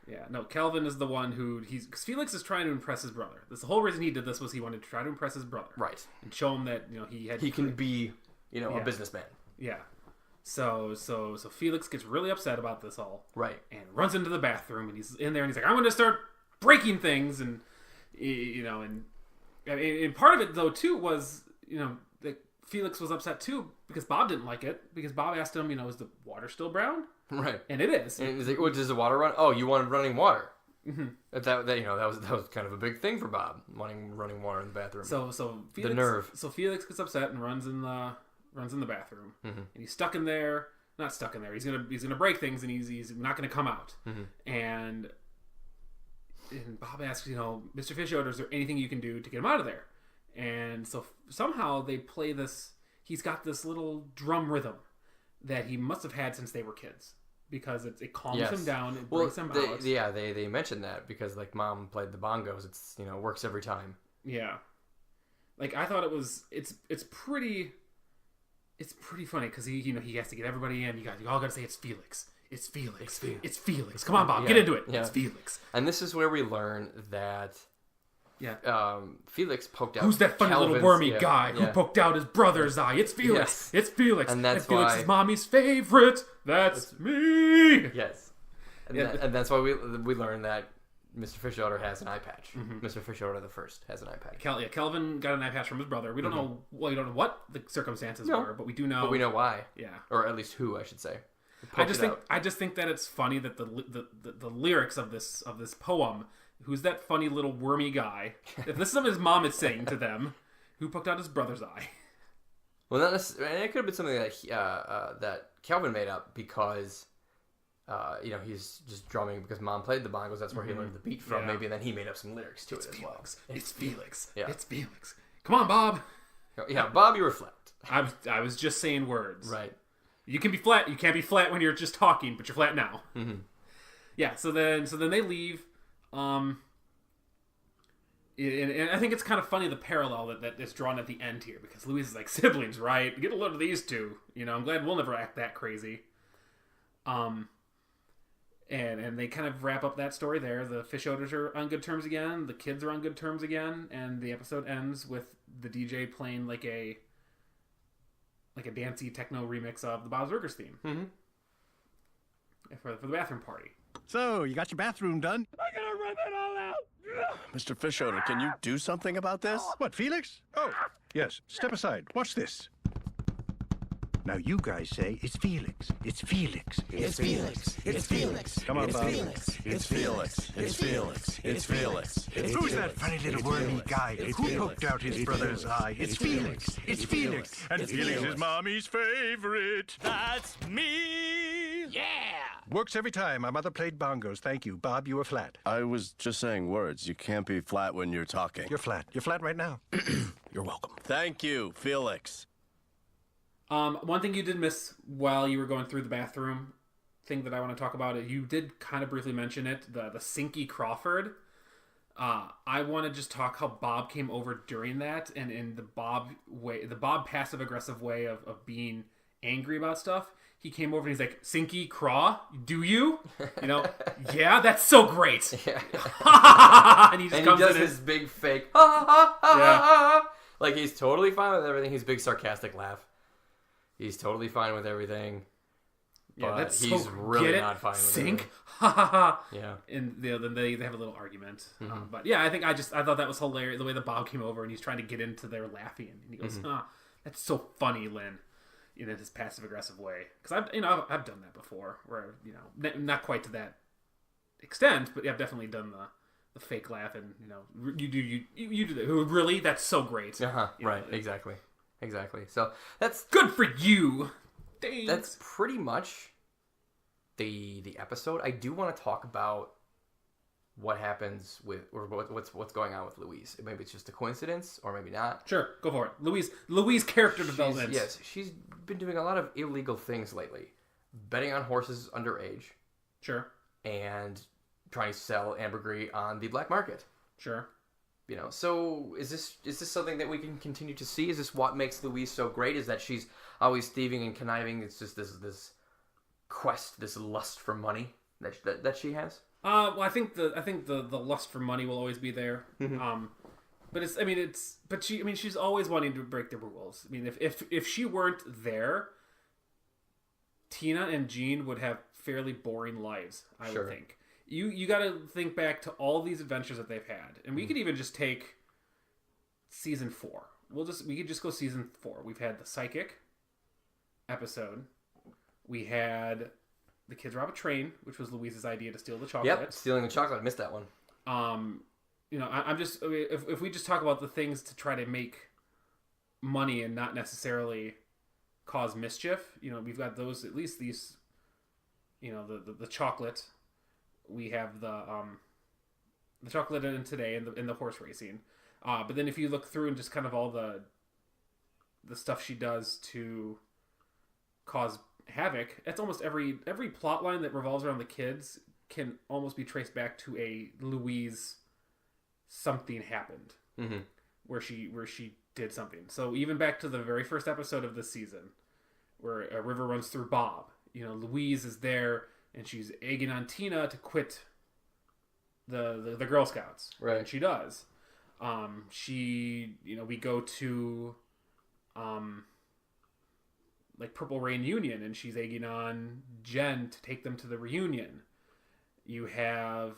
Yeah, no, Calvin is the one because Felix is trying to impress his brother. That's the whole reason he did this, was he wanted to try to impress his brother. Right. And show him that, he can be, a businessman. Yeah. So Felix gets really upset about this all. Right. And runs into the bathroom, and he's in there, and he's like, I'm going to start breaking things, and, and part of it, though, too, was, that Felix was upset, too, because Bob didn't like it, because Bob asked him, is the water still brown? Right. And it is. And he's like, well, does the water run? Oh, you wanted running water. Mm-hmm. That was kind of a big thing for Bob, wanting running water in the bathroom. So Felix, the nerve. So Felix gets upset and runs in the bathroom, and he's stuck in there. Not stuck in there. He's gonna break things, and he's not gonna come out. And Bob asks, Mr. Fishoder, is there anything you can do to get him out of there? And so somehow they play this. He's got this little drum rhythm that he must have had since they were kids, because it calms him down. It brings him out. They mentioned that because like Mom played the bongos. It's works every time. Yeah, like I thought it was. It's pretty funny because he has to get everybody in. You all got to say it's Felix. It's Felix. It's Felix. It's Felix. Come on, Bob, get into it. Yeah. It's Felix. And this is where we learn that. Yeah. Felix poked out. Who's that funny little wormy guy who poked out his brother's eye? It's Felix. Yes. It's Felix. And that's Felix why is mommy's favorite. That's me. Yes. And that's why we learned that Mr. Fishoder has an eye patch. Mr. Fishoder the first has an eye patch. Kelvin got an eye patch from his brother. We don't know. Well, you don't know what the circumstances were, but we do know. But we know why. Yeah. Or at least who, I should say. I just think that it's funny that the lyrics of this poem. Who's that funny little wormy guy? If this is what his mom is saying to them, who poked out his brother's eye. Well, not necessarily. And it could have been something that that Calvin made up because, he's just drumming because Mom played the bongos. That's where he learned the beat from, maybe, and then he made up some lyrics to it as well. It's Felix. Yeah. It's Felix. Come on, Bob. Yeah, Bob, you reflect. I was just saying words. Right. You can be flat. You can't be flat when you're just talking, but you're flat now. Yeah. So then they leave. And I think it's kind of funny the parallel that is drawn at the end here, because Louise is like, siblings, right? Get a load of these two. I'm glad we'll never act that crazy. And they kind of wrap up that story there. The Fishoders are on good terms again. The kids are on good terms again, and the episode ends with the DJ playing like a dancey techno remix of the Bob's Burgers theme for the bathroom party. So, you got your bathroom done? I'm gonna rip it all out. Mr. Fishoder, can you do something about this? What, Felix? Oh, yes. Step aside. Watch this. Now you guys say it's Felix. It's Felix. It's Felix. It's Felix. Come on, Bob. It's Felix. It's Felix. It's Felix. Who's that funny little wormy guy who poked out his brother's eye? It's Felix. It's Felix. And Felix is Mommy's favorite. That's me! Yeah! Works every time. My mother played bongos. Thank you. Bob, you were flat. I was just saying words. You can't be flat when you're talking. You're flat. You're flat right now. You're welcome. Thank you, Felix. One thing you did miss while you were going through the bathroom thing that I want to talk about, you did kind of briefly mention it, the Sinky Crawford. I want to just talk how Bob came over during that, and in the Bob passive aggressive way of being angry about stuff. He came over and he's like, Sinky Craw, do you? You know, yeah, that's so great. Yeah. And he just and comes he does in his big fake, yeah. Like he's totally fine with everything. His big sarcastic laugh. He's totally fine with everything. Yeah, that's he's so, really not fine with Sink? it. Yeah. And then they have a little argument. But yeah, I thought that was hilarious, the way that Bob came over and he's trying to get into their laughing. And he goes, that's so funny, Lynn. In his passive aggressive way, because I've done that before, where not quite to that extent, but I've definitely done the fake laugh, and you do that. Really, that's so great. Right, exactly. So that's good for you. Thanks. That's pretty much the episode. I do want to talk about what happens with, or what's going on with Louise. Maybe it's just a coincidence, or maybe not. Sure, go for it. Louise character development. Yes, she's been doing a lot of illegal things lately. Betting on horses underage. Sure. And trying to sell Amber-grEE on the black market. Sure. So is this something that we can continue to see? Is this what makes Louise so great? Is that she's always thieving and conniving? It's just this quest, this lust for money that she has? Well, I think the lust for money will always be there. But she's always wanting to break the rules. I mean, if she weren't there, Tina and Jean would have fairly boring lives, I would think. You got to think back to all these adventures that they've had, and we could even just take season 4. We could just go season 4. We've had the psychic episode. We had the kids rob a train, which was Louise's idea to steal the chocolate. Yep, stealing the chocolate. I missed that one. If we just talk about the things to try to make money and not necessarily cause mischief, we've got those, at least these, the chocolate. We have the chocolate in today and the horse racing. But then if you look through and just kind of all the stuff she does to cause havoc, it's almost every plot line that revolves around the kids can almost be traced back to a Louise something happened where she did something. So even back to the very first episode of this season where a river runs through Bob, Louise is there and she's egging on Tina to quit the Girl Scouts. Right. And she does. We go to like Purple Rain Union, and she's egging on Jen to take them to the reunion. You have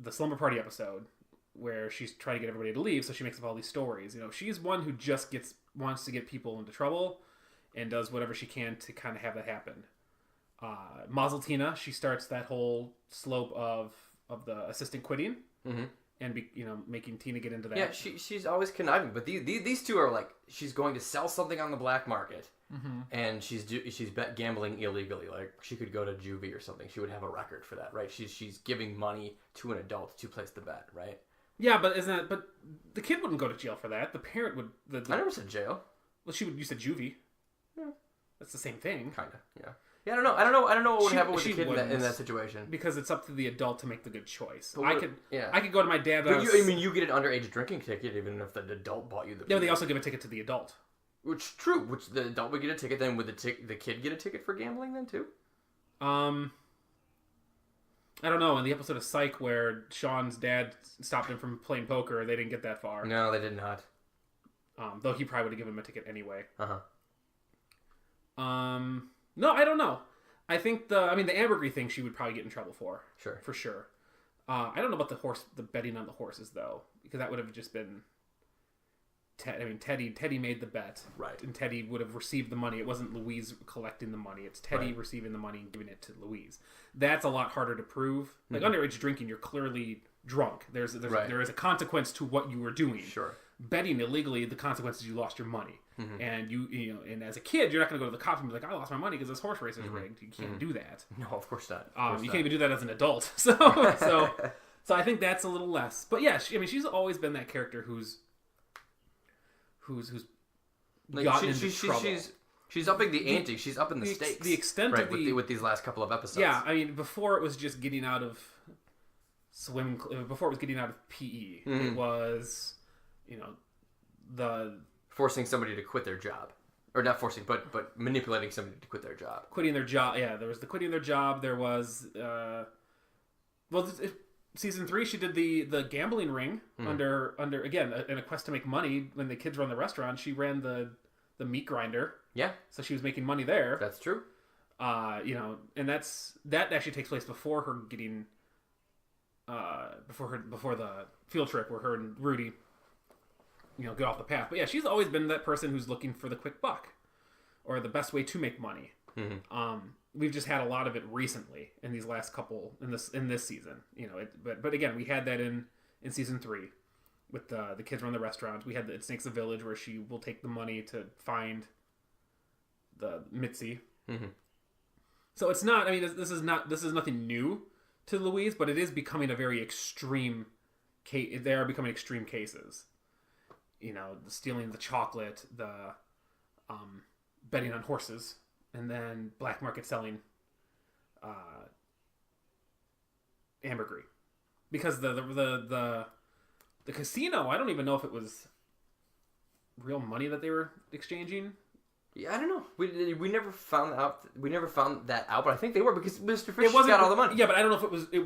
the Slumber Party episode where she's trying to get everybody to leave, so she makes up all these stories. She's one who just wants to get people into trouble and does whatever she can to kind of have that happen. Mazel Tina, she starts that whole slope of the assistant quitting. And making Tina get into that. Yeah, she's always conniving, but these two are like, she's going to sell something on the black market, and she's gambling illegally. Like she could go to juvie or something. She would have a record for that, right? She's giving money to an adult to place the bet, right? Yeah, but but the kid wouldn't go to jail for that. The parent would. I never said jail. Well, you said juvie. Yeah, that's the same thing. Kinda. Yeah. Yeah, I don't know what would happen with the kid in that situation. Because it's up to the adult to make the good choice. But I could go to my dad's house. You get an underage drinking ticket even if the adult bought you the. Yeah, but they also give a ticket to the adult. Which true. Which the adult would get a ticket. Then would the kid get a ticket for gambling then too? I don't know. In the episode of Psych where Sean's dad stopped him from playing poker, they didn't get that far. No, they did not. Though he probably would have given him a ticket anyway. No, I don't know. I think the Amber-grEE thing she would probably get in trouble for. Sure. For sure. I don't know about the betting on the horses though, because that would have just been Teddy made the bet, right? And Teddy would have received the money. It wasn't Louise collecting the money; it's Teddy right. receiving the money and giving it to Louise. That's a lot harder to prove. Like underage drinking, you're clearly drunk. There is a consequence to what you were doing. Sure. Betting illegally, the consequence is you lost your money. And you know, and as a kid, you're not going to go to the cops and be like, "I lost my money because this horse race is rigged." You can't do that. No, of course not. You can't even do that as an adult. So I think that's a little less. But yeah, she's always been that character who's like, gotten into trouble. She's upping the ante. She's upping the stakes. The extent of with these last couple of episodes. Yeah, I mean, before it was just getting out of before it was getting out of PE, it was, you know, the forcing somebody to quit their job, or not forcing, but manipulating somebody to quit their job. Quitting their job. Yeah, there was the quitting their job. There was season 3, she did the gambling ring under again in a quest to make money. When the kids run the restaurant, she ran the meat grinder. Yeah, so she was making money there. That's true. You know, and that actually takes place before her getting before the field trip where her and Rudy, you know, get off the path. But yeah, she's always been that person who's looking for the quick buck or the best way to make money. We've just had a lot of it recently in these last couple in this season, you know. But again, we had that in season 3 with the kids run the restaurant. We had the Snakes of Village where she will take the money to find the Mitzi. So it's not. I mean, this is nothing new to Louise, but it is becoming a very extreme case. They are becoming extreme cases. You know, the stealing the chocolate, the betting on horses, and then black market selling Amber-grEE. Because the casino, I don't even know if it was real money that they were exchanging. Yeah, I don't know. We never found out. We never found that out, but I think they were, because Mr. Fish got all the money. Yeah, but I don't know if it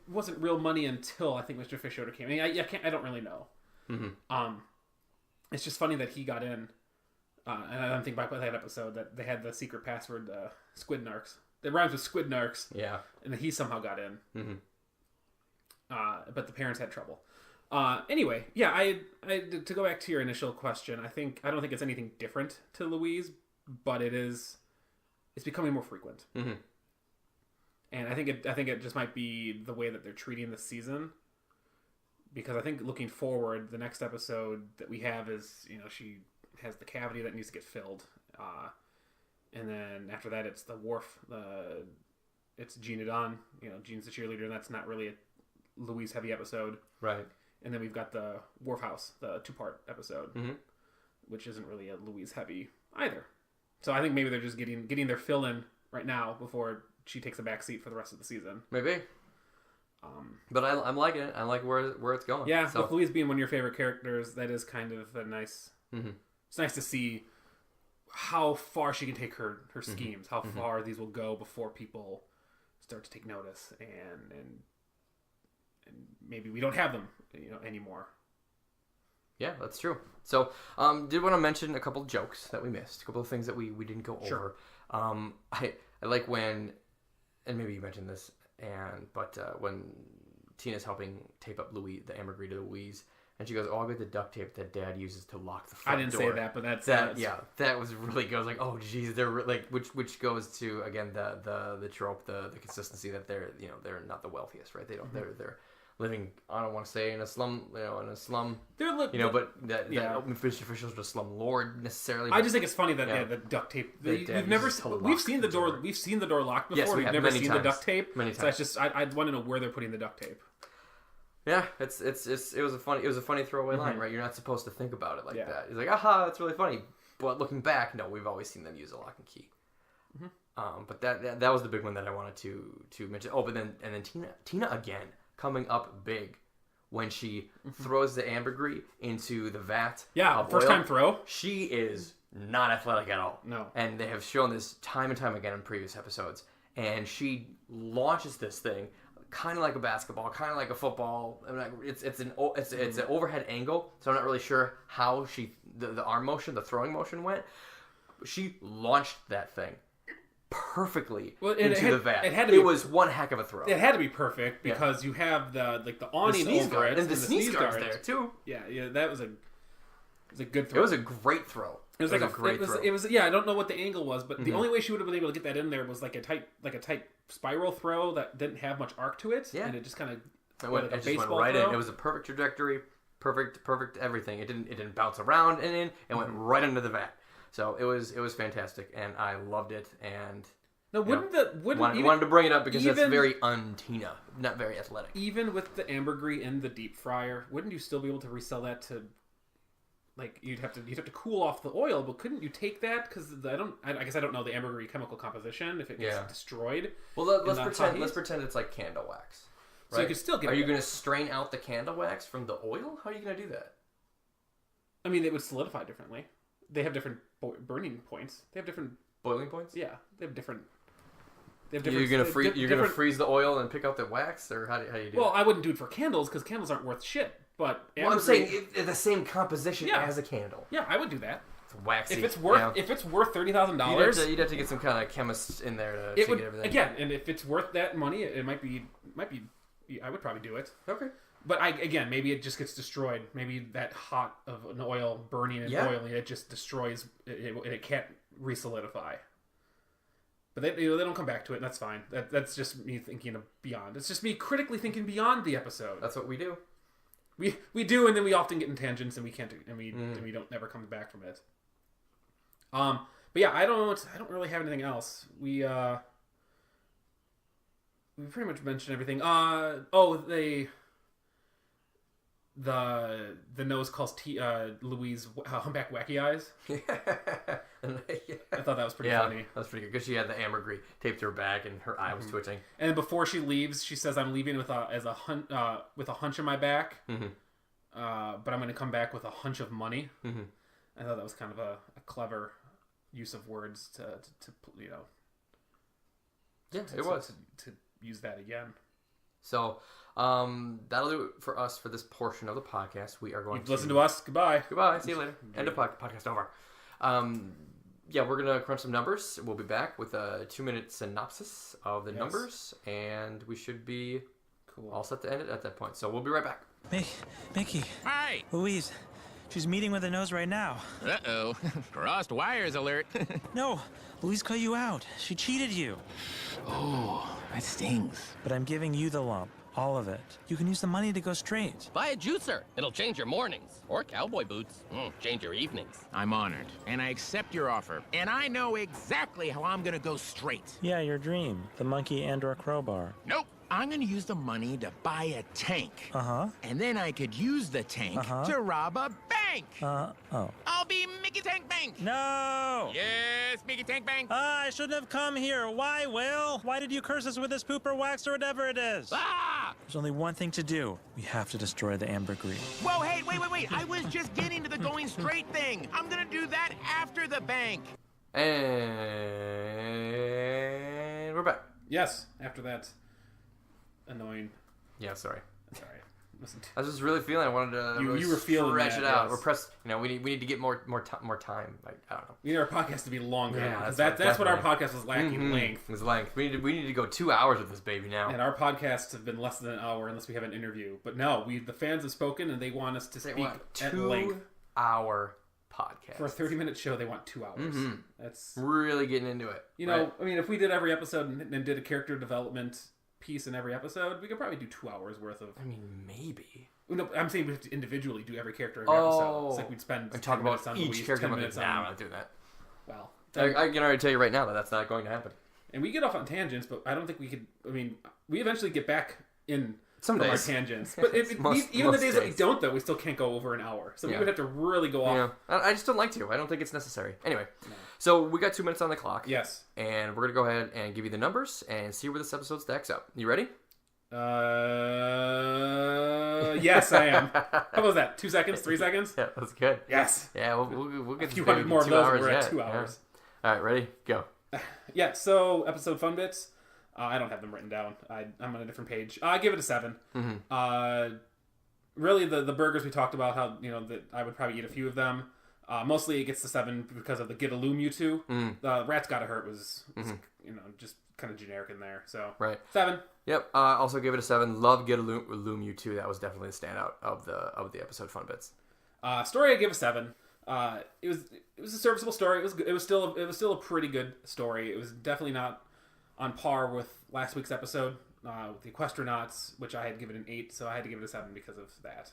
wasn't real money until I think Mr. Fish came. I mean, I don't really know. It's just funny that he got in, and I'm thinking back about that episode that they had the secret password, Squid Narcs. It rhymes with Squid Narcs. Yeah, and that he somehow got in. But the parents had trouble. Anyway, yeah, I to go back to your initial question, I don't think it's anything different to Louise, but it's becoming more frequent. And I think it just might be the way that they're treating this season, because I think looking forward, the next episode that we have is, you know, she has the cavity that needs to get filled, and then after that it's the wharf, it's Gina Dawn, you know, Jean's the cheerleader, and that's not really a Louise heavy episode, right? And then we've got the Wharf House, the 2-part episode, which isn't really a Louise heavy either. So I think maybe they're just getting their fill in right now before she takes a back seat for the rest of the season. Maybe. But I'm liking it. I like where it's going. Yeah, so. With Louise being one of your favorite characters, that is kind of a nice. It's nice to see how far she can take her schemes, how far these will go before people start to take notice, and maybe we don't have them, you know, anymore. Yeah, that's true. So, did want to mention a couple of jokes that we missed, a couple of things that we didn't go over. I like when, and maybe you mentioned this, but when Tina's helping tape up the Amber-grEE to Louise, and she goes, "Oh, I'll get the duct tape that Dad uses to lock the front door." I didn't say that, but that's that was really good. I was like, "Oh, geez, they're like," which goes to again the trope, the consistency that they're not the wealthiest, right? They don't they're living, I don't want to say in a slum, They're but that Mr. Fisher's a slum lord necessarily. I just think it's funny that the duct tape. We've seen the door locked before. Yes, we've never seen the duct tape. Many times. So it's just I want to know where they're putting the duct tape. Yeah, it was a funny throwaway line, right? You're not supposed to think about it like that. It's like, aha, that's really funny. But looking back, no, we've always seen them use a lock and key. But that was the big one that I wanted to mention. Oh, but then Tina again coming up big when she throws the Amber-grEE into the vat. Yeah, first time throw. She is not athletic at all. No. And they have shown this time and time again in previous episodes. And she launches this thing kind of like a basketball, kind of like a football. I mean, it's an overhead angle, so I'm not really sure how the arm motion, the throwing motion went. She launched that thing perfectly into the vat. It was one heck of a throw. It had to be perfect because you have the awning over it and the sneeze guards there too. Yeah, that was a. It was a good throw. It was a great throw. It was like a great throw. It was yeah. I don't know what the angle was, but the only way she would have been able to get that in there was like a tight spiral throw that didn't have much arc to it, and it just kind of it just went right in. It was a perfect trajectory, perfect everything. It didn't bounce around and in. It went right into the vat. So it was fantastic, and I loved it. And now, wanted to bring it up because that's very un-Tina, not very athletic. Even with the Amber-grEE in the deep fryer, wouldn't you still be able to resell that to? Like you'd have to cool off the oil, but couldn't you take that? Because I guess I don't know the Amber-grEE chemical composition if it gets destroyed. Well, let's pretend it's like candle wax. Right? So you could still get. Are you going to strain out the candle wax from the oil? How are you going to do that? I mean, it would solidify differently. They have different burning points. They have different boiling points. Yeah, they have different. You're gonna freeze the oil and pick out the wax, or how do you do? Well, I wouldn't do it for candles because candles aren't worth shit. But I'm saying it's the same composition as a candle. Yeah, I would do that. It's waxy. If it's worth $30,000, you'd have to get some kind of chemist in there to get everything. Again, and if it's worth that money, it might be. I would probably do it. Okay. But maybe it just gets destroyed. Maybe that hot of an oil burning and boiling, it just destroys. It can't resolidify. But they don't come back to it, and that's fine. That's just me thinking of beyond. It's just me critically thinking beyond the episode. That's what we do. We do, and then we often get in tangents, and we can't, and we don't never come back from it. But yeah, I don't really have anything else. We pretty much mentioned everything. The nose calls Louise humpback wacky eyes. I thought that was pretty funny. That was pretty good because she had the Amber-grEE taped to her back and her eye was twitching. And before she leaves, she says, "I'm leaving with a hunch in my back, but I'm going to come back with a hunch of money." Mm-hmm. I thought that was kind of a clever use of words to it was to use that again. So that'll do it for us for this portion of the podcast. We are going to listen to us. Goodbye. See you later. End of podcast over. We're gonna crunch some numbers. We'll be back with a 2-minute synopsis of the numbers, and we should be all set to end it at that point. So we'll be right back. Mickey. Hi. Louise. She's meeting with the nose right now. Uh-oh. Crossed wires alert. No, Louise cut you out. She cheated you. Oh, that stings. But I'm giving you the lump. All of it. You can use the money to go straight. Buy a juicer. It'll change your mornings. Or cowboy boots. Change your evenings. I'm honored. And I accept your offer. And I know exactly how I'm gonna go straight. Yeah, your dream. The monkey and/or crowbar. Nope. I'm gonna use the money to buy a tank. Uh-huh. And then I could use the tank to rob a bank. I'll be Mickey Tank Bank. No! Yes, Mickey Tank Bank. I shouldn't have come here. Why, Will? Why did you curse us with this poop or wax or whatever it is? Ah! There's only one thing to do. We have to destroy the Amber-grEE. Whoa, hey, wait. I was just getting to the going straight thing. I'm gonna do that after the bank. And we're back. Yes, after that annoying. Yeah, sorry. Listen to I was just really feeling. I wanted to. You were feeling stretch that, it out. yes. We're pressed. We need to get more time. Like, I don't know. We need our podcast to be longer. Yeah, that's what our podcast was lacking. Length. It was length. We need to go 2 hours with this baby now. And our podcasts have been less than an hour unless we have an interview. But no, the fans have spoken and they want us to speak at length. 2-hour podcast for a 30-minute show. They want 2 hours. Mm-hmm. That's really getting into it. If we did every episode and did a character development piece in every episode, we could probably do 2 hours worth of. Maybe. No, I'm saying we have to individually do every character every episode. It's like we'd spend and talk about each character. 10 minutes on. I'm not doing that. Well, I can already tell you right now that that's not going to happen. And we get off on tangents, but I don't think we could. We eventually get back in some our tangents. But even the days that we don't, though, we still can't go over an hour. So we would have to really go off. I just don't like to. I don't think it's necessary. Anyway, so we got 2 minutes on the clock. Yes. And we're going to go ahead and give you the numbers and see where this episode stacks up. You ready? Yes, I am. How was that? 2 seconds? 3 seconds? Yeah, that's good. Yes. Yeah, we'll get a few hundred more of those. We're at 2 hours. Yeah. All right, ready? Go. Yeah. So episode fun bits. I don't have them written down. I'm on a different page. I give it a 7. Mm-hmm. Really, the burgers we talked about, how that I would probably eat a few of them. Mostly it gets to 7 because of the Get a Loom You Two. The Rats Gotta Hurt was just kind of generic in there. So 7. Yep. Also gave it a 7. Love Get a Loom You Two. That was definitely the standout of the episode fun bits. Story I give a 7. It was a serviceable story. It was still a pretty good story. It was definitely not on par with last week's episode with the Equestronauts, which I had given an 8, so I had to give it a 7 because of that.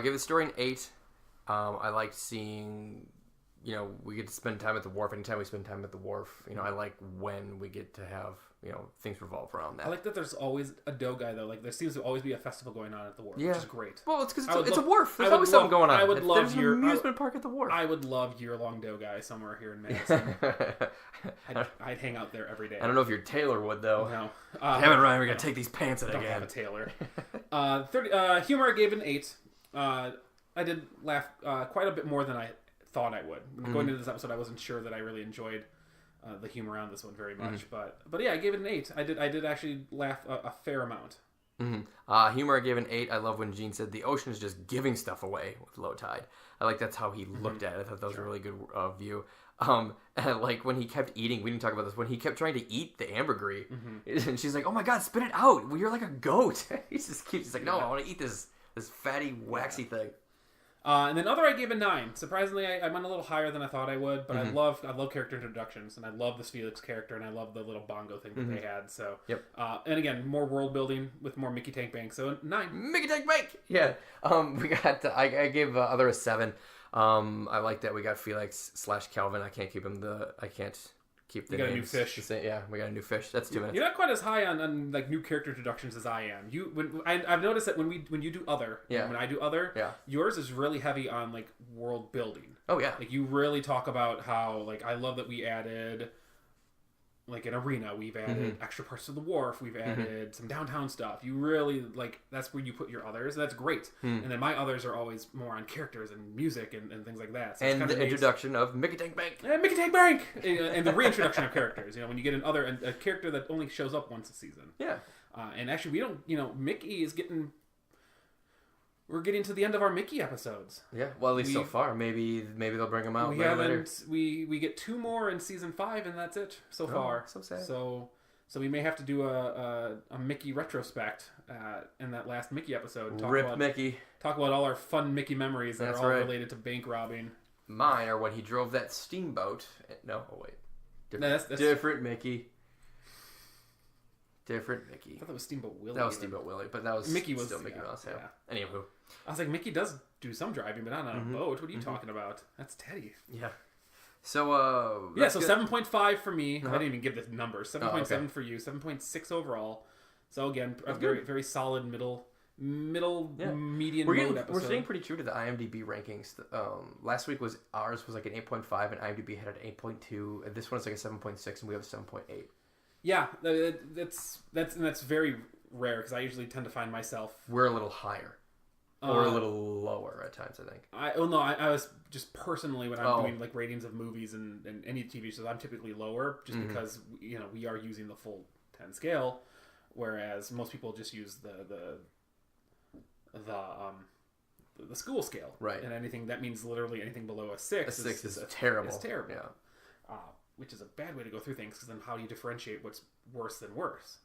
Give the story an 8. I liked seeing, we get to spend time at the wharf. Anytime we spend time at the wharf, I like when we get to have, things revolve around that. I like that there's always a dough guy, though. Like, there seems to always be a festival going on at the wharf, which is great. Well, it's because it's a wharf. There's always something going on. There's an amusement park at the wharf. I would love year-long dough guy somewhere here in Madison. I'd hang out there every day. I don't know if your tailor would, though. No. Damn it, Ryan, we're going to take these pants in again. I don't have a tailor. Humor, I gave an 8. I did laugh quite a bit more than I thought I would. Going into this episode, I wasn't sure that I really enjoyed the humor on this one very much, but yeah, I gave it an 8. I did actually laugh a fair amount. Humor, I gave an 8. I love when Gene said the ocean is just giving stuff away with low tide. I like that's how he looked at it. I thought that was a really good view. And I like when he kept eating. We didn't talk about this. When he kept trying to eat the ambergris, and she's like, "Oh my God, spit it out! Well, you're like a goat." He's like, "No, I want to eat this fatty, waxy thing." And then other, I gave a 9. Surprisingly, I went a little higher than I thought I would, but I love character introductions, and I love this Felix character, and I love the little bongo thing that they had. So, and again, more world building with more Mickey Tank Bank. So 9. Mickey Tank Bank. Yeah. We got. I gave other a 7. I like that we got Felix / Calvin. I can't keep him. I can't keep the. You got names a new fish. Yeah, we got a new fish. That's 2 minutes. You're not quite as high on like new character introductions as I am. I've noticed that when you do other, when I do other, yours is really heavy on like world building. Oh yeah, like you really talk about how like I love that we added like an arena, we've added extra parts to the wharf, we've added some downtown stuff. You really like that's where you put your others. That's great. And then my others are always more on characters and music and things like that. So and the introduction of Mickey Tank Bank. Mickey Tank Bank! And the reintroduction of characters. When you get a character that only shows up once a season. Yeah. And actually we don't, Mickey is getting... We're getting to the end of our Mickey episodes. Yeah, well, at least so far. Maybe they'll bring them out later. We get 2 more in season 5, and that's it so far. So sad. So we may have to do a Mickey retrospect in that last Mickey episode. Mickey. Talk about all our fun Mickey memories that are all related to bank robbing. Mine are when he drove that steamboat. No, wait. That's different Mickey. Different Mickey. I thought that was Steamboat Willie. That was Steamboat Willie, but that was Mickey was still Mickey Mouse. Yeah. Anywho, I was like, Mickey does do some driving, but not on a boat. What are you talking about? That's Teddy. Yeah. So so 7.5 for me. I didn't even give the numbers. 7.7 for you. 7.6 overall. So again, a very very solid middle median mode episode. We're staying pretty true to the IMDb rankings. Last week ours was like an 8.5, and IMDb had an 8.2. And this one's like a 7.6, and we have a 7.8. Yeah, that's very rare because I usually tend to find myself. We're a little higher, or a little lower at times. I think. I was just personally when I'm doing like ratings of movies and any TV shows, I'm typically lower just because we are using the full 10 scale, whereas most people just use the school scale. Right. And anything that means literally anything below a 6. A 6 is terrible. It's terrible. Yeah. Which is a bad way to go through things because then how do you differentiate what's worse than worse?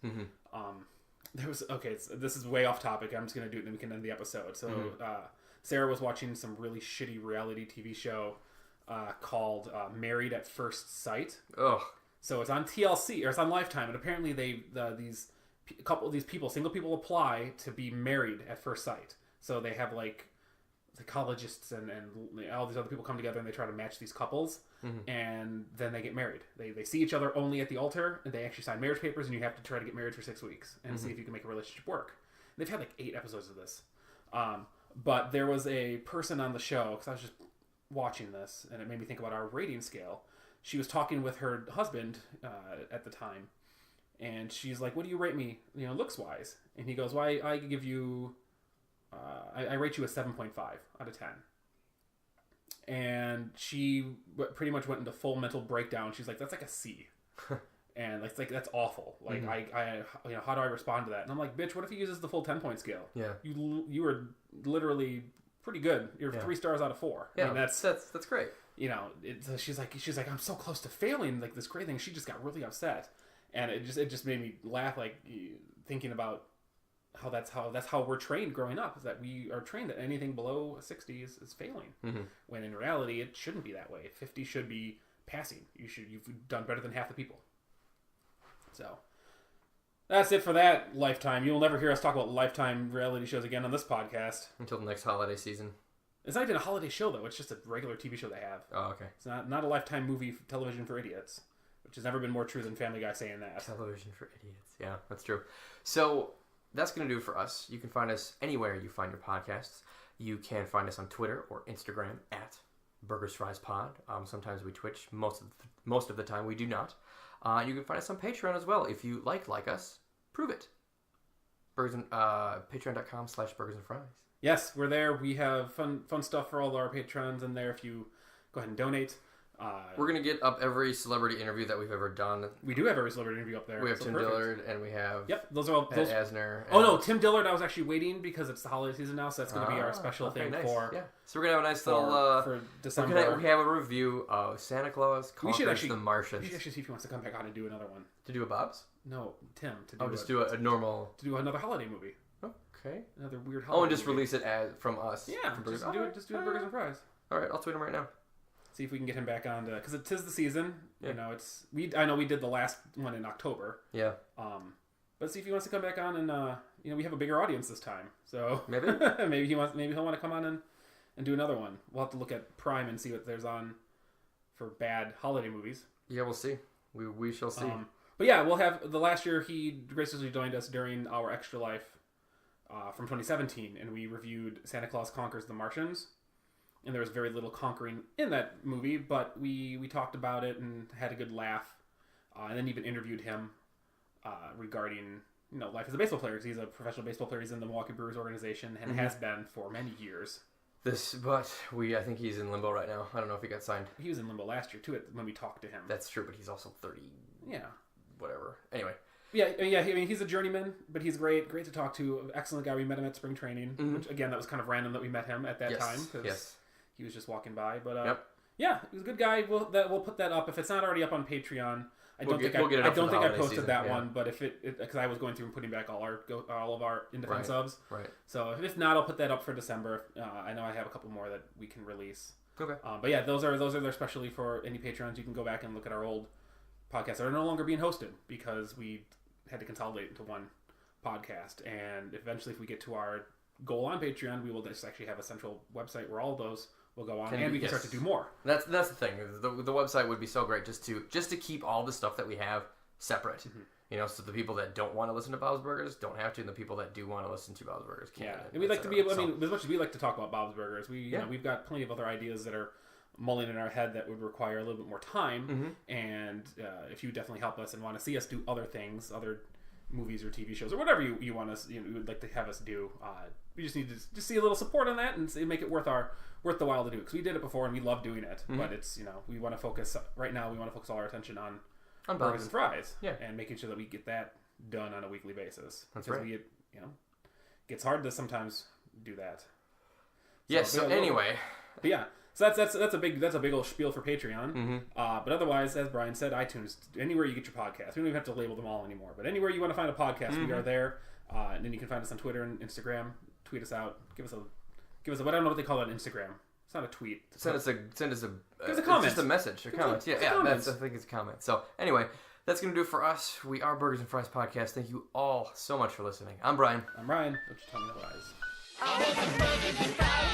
This is way off topic. I'm just going to do it and then we can end the episode. So Sarah was watching some really shitty reality TV show called Married at First Sight. Ugh. So it's on TLC or it's on Lifetime, and apparently these single people apply to be married at first sight. So they have like psychologists and all these other people come together and they try to match these couples, and then they get married. They see each other only at the altar, and they actually sign marriage papers, and you have to try to get married for 6 weeks and see if you can make a relationship work. And they've had like 8 episodes of this. But there was a person on the show, because I was just watching this, and it made me think about our rating scale. She was talking with her husband at the time, and she's like, "What do you rate me, looks-wise?" And he goes, "Well, I give you... I rate you a 7.5 out of 10. And she pretty much went into full mental breakdown. She's like, "That's like a C." And it's like, that's awful. Like, I how do I respond to that? And I'm like, bitch, what if he uses the full 10-point scale? Yeah. You were literally pretty good. You're 3 stars out of 4. Yeah, I mean, that's great. She's like, I'm so close to failing, like this great thing. She just got really upset. And it just made me laugh, like thinking about that's how we're trained growing up, is that we are trained that anything below 60 is failing. When in reality it shouldn't be that way. 50 should be passing. You've done better than half the people. So that's it for that Lifetime. You'll never hear us talk about Lifetime reality shows again on this podcast until the next holiday season. It's not even a holiday show though. It's just a regular TV show they have. Oh, okay. It's not a Lifetime movie television for idiots, which has never been more true than Family Guy saying that. Television for idiots. Yeah, that's true. So that's going to do it for us. You can find us anywhere you find your podcasts. You can find us on Twitter or Instagram at Burgers Fries Pod. Sometimes we Twitch. Most of the time we do not. You can find us on Patreon as well. If you like us, prove it. Patreon.com/burgersandfries. Yes, we're there. We have fun stuff for all our patrons in there. If you go ahead and donate. We're going to get up every celebrity interview that we've ever done. We do have every celebrity interview up there. We have Tim Dillard, and we have those are all Pat Asner. Oh no, Tim Dillard, I was actually waiting because it's the holiday season now, so that's going to be our special thing nice. for... Yeah. So we're going to have a nice little... for December. We have a review of Santa Claus Conquers the Martians. We should actually see if he wants to come back on and do another one. To do a Bob's? No, Tim. Do a normal... To do another holiday movie. Okay. Another weird holiday and just release it from us. Yeah, just do it Burgers and Fries. All right, I'll tweet him right now. See if we can get him back on because it is the season. Yeah. You know, I know we did the last one in October. Yeah. But see if he wants to come back on and we have a bigger audience this time. So maybe maybe he'll want to come on and do another one. We'll have to look at Prime and see what there's on for bad holiday movies. Yeah, we'll see. We shall see. But yeah, we'll have the last year he graciously joined us during our Extra Life from 2017, and we reviewed Santa Claus Conquers the Martians. And there was very little conquering in that movie, but we talked about it and had a good laugh, and then even interviewed him regarding life as a baseball player. He's a professional baseball player. He's in the Milwaukee Brewers organization and has been for many years. I think he's in limbo right now. I don't know if he got signed. He was in limbo last year too when we talked to him. That's true, but he's also 30. Yeah. Whatever. Anyway. Yeah. I mean, he's a journeyman, but he's great to talk to. Excellent guy. We met him at spring training, which again, that was kind of random that we met him at that time because he was just walking by. But yeah, he was a good guy. We'll put that up if it's not already up on Patreon. I don't think I posted that one, but if it because I was going through and putting back all of our independent subs. Right. So if not, I'll put that up for December. I know I have a couple more that we can release. Okay. But yeah, those are there specially for any Patreons. You can go back and look at our old podcasts that are no longer being hosted because we had to consolidate into one podcast. And eventually, if we get to our goal on Patreon, we will just actually have a central website where all those will go on, and we can start to do more. That's the thing. The website would be so great just to keep all the stuff that we have separate. So the people that don't want to listen to Bob's Burgers don't have to, and the people that do want to listen to Bob's Burgers can. Yeah, and we'd like to be able. I mean, as much as we like to talk about Bob's Burgers, we've got plenty of other ideas that are mulling in our head that would require a little bit more time. And if you definitely help us and want to see us do other things, other movies or TV shows or whatever you want us, you would like to have us do, we just need to just see a little support on that and make it worth the while to do, because we did it before and we love doing it. But it's we want to focus right now. We want to focus all our attention on Burgers and Fries, and making sure that we get that done on a weekly basis. That's right. We gets hard to sometimes do that. So anyway, but yeah. So that's a big old spiel for Patreon. But otherwise, as Brian said, iTunes, anywhere you get your podcast. We don't even have to label them all anymore. But anywhere you want to find a podcast, we are there. And then you can find us on Twitter and Instagram. Tweet us out. Give us a. I don't know what they call it on Instagram. It's not a tweet. Send us a comment. It's just a message or comment. I think it's a comment. So anyway, that's gonna do it for us. We are Burgers and Fries Podcast. Thank you all so much for listening. I'm Brian. I'm Ryan. What you telling me lies? Burgers and Fries.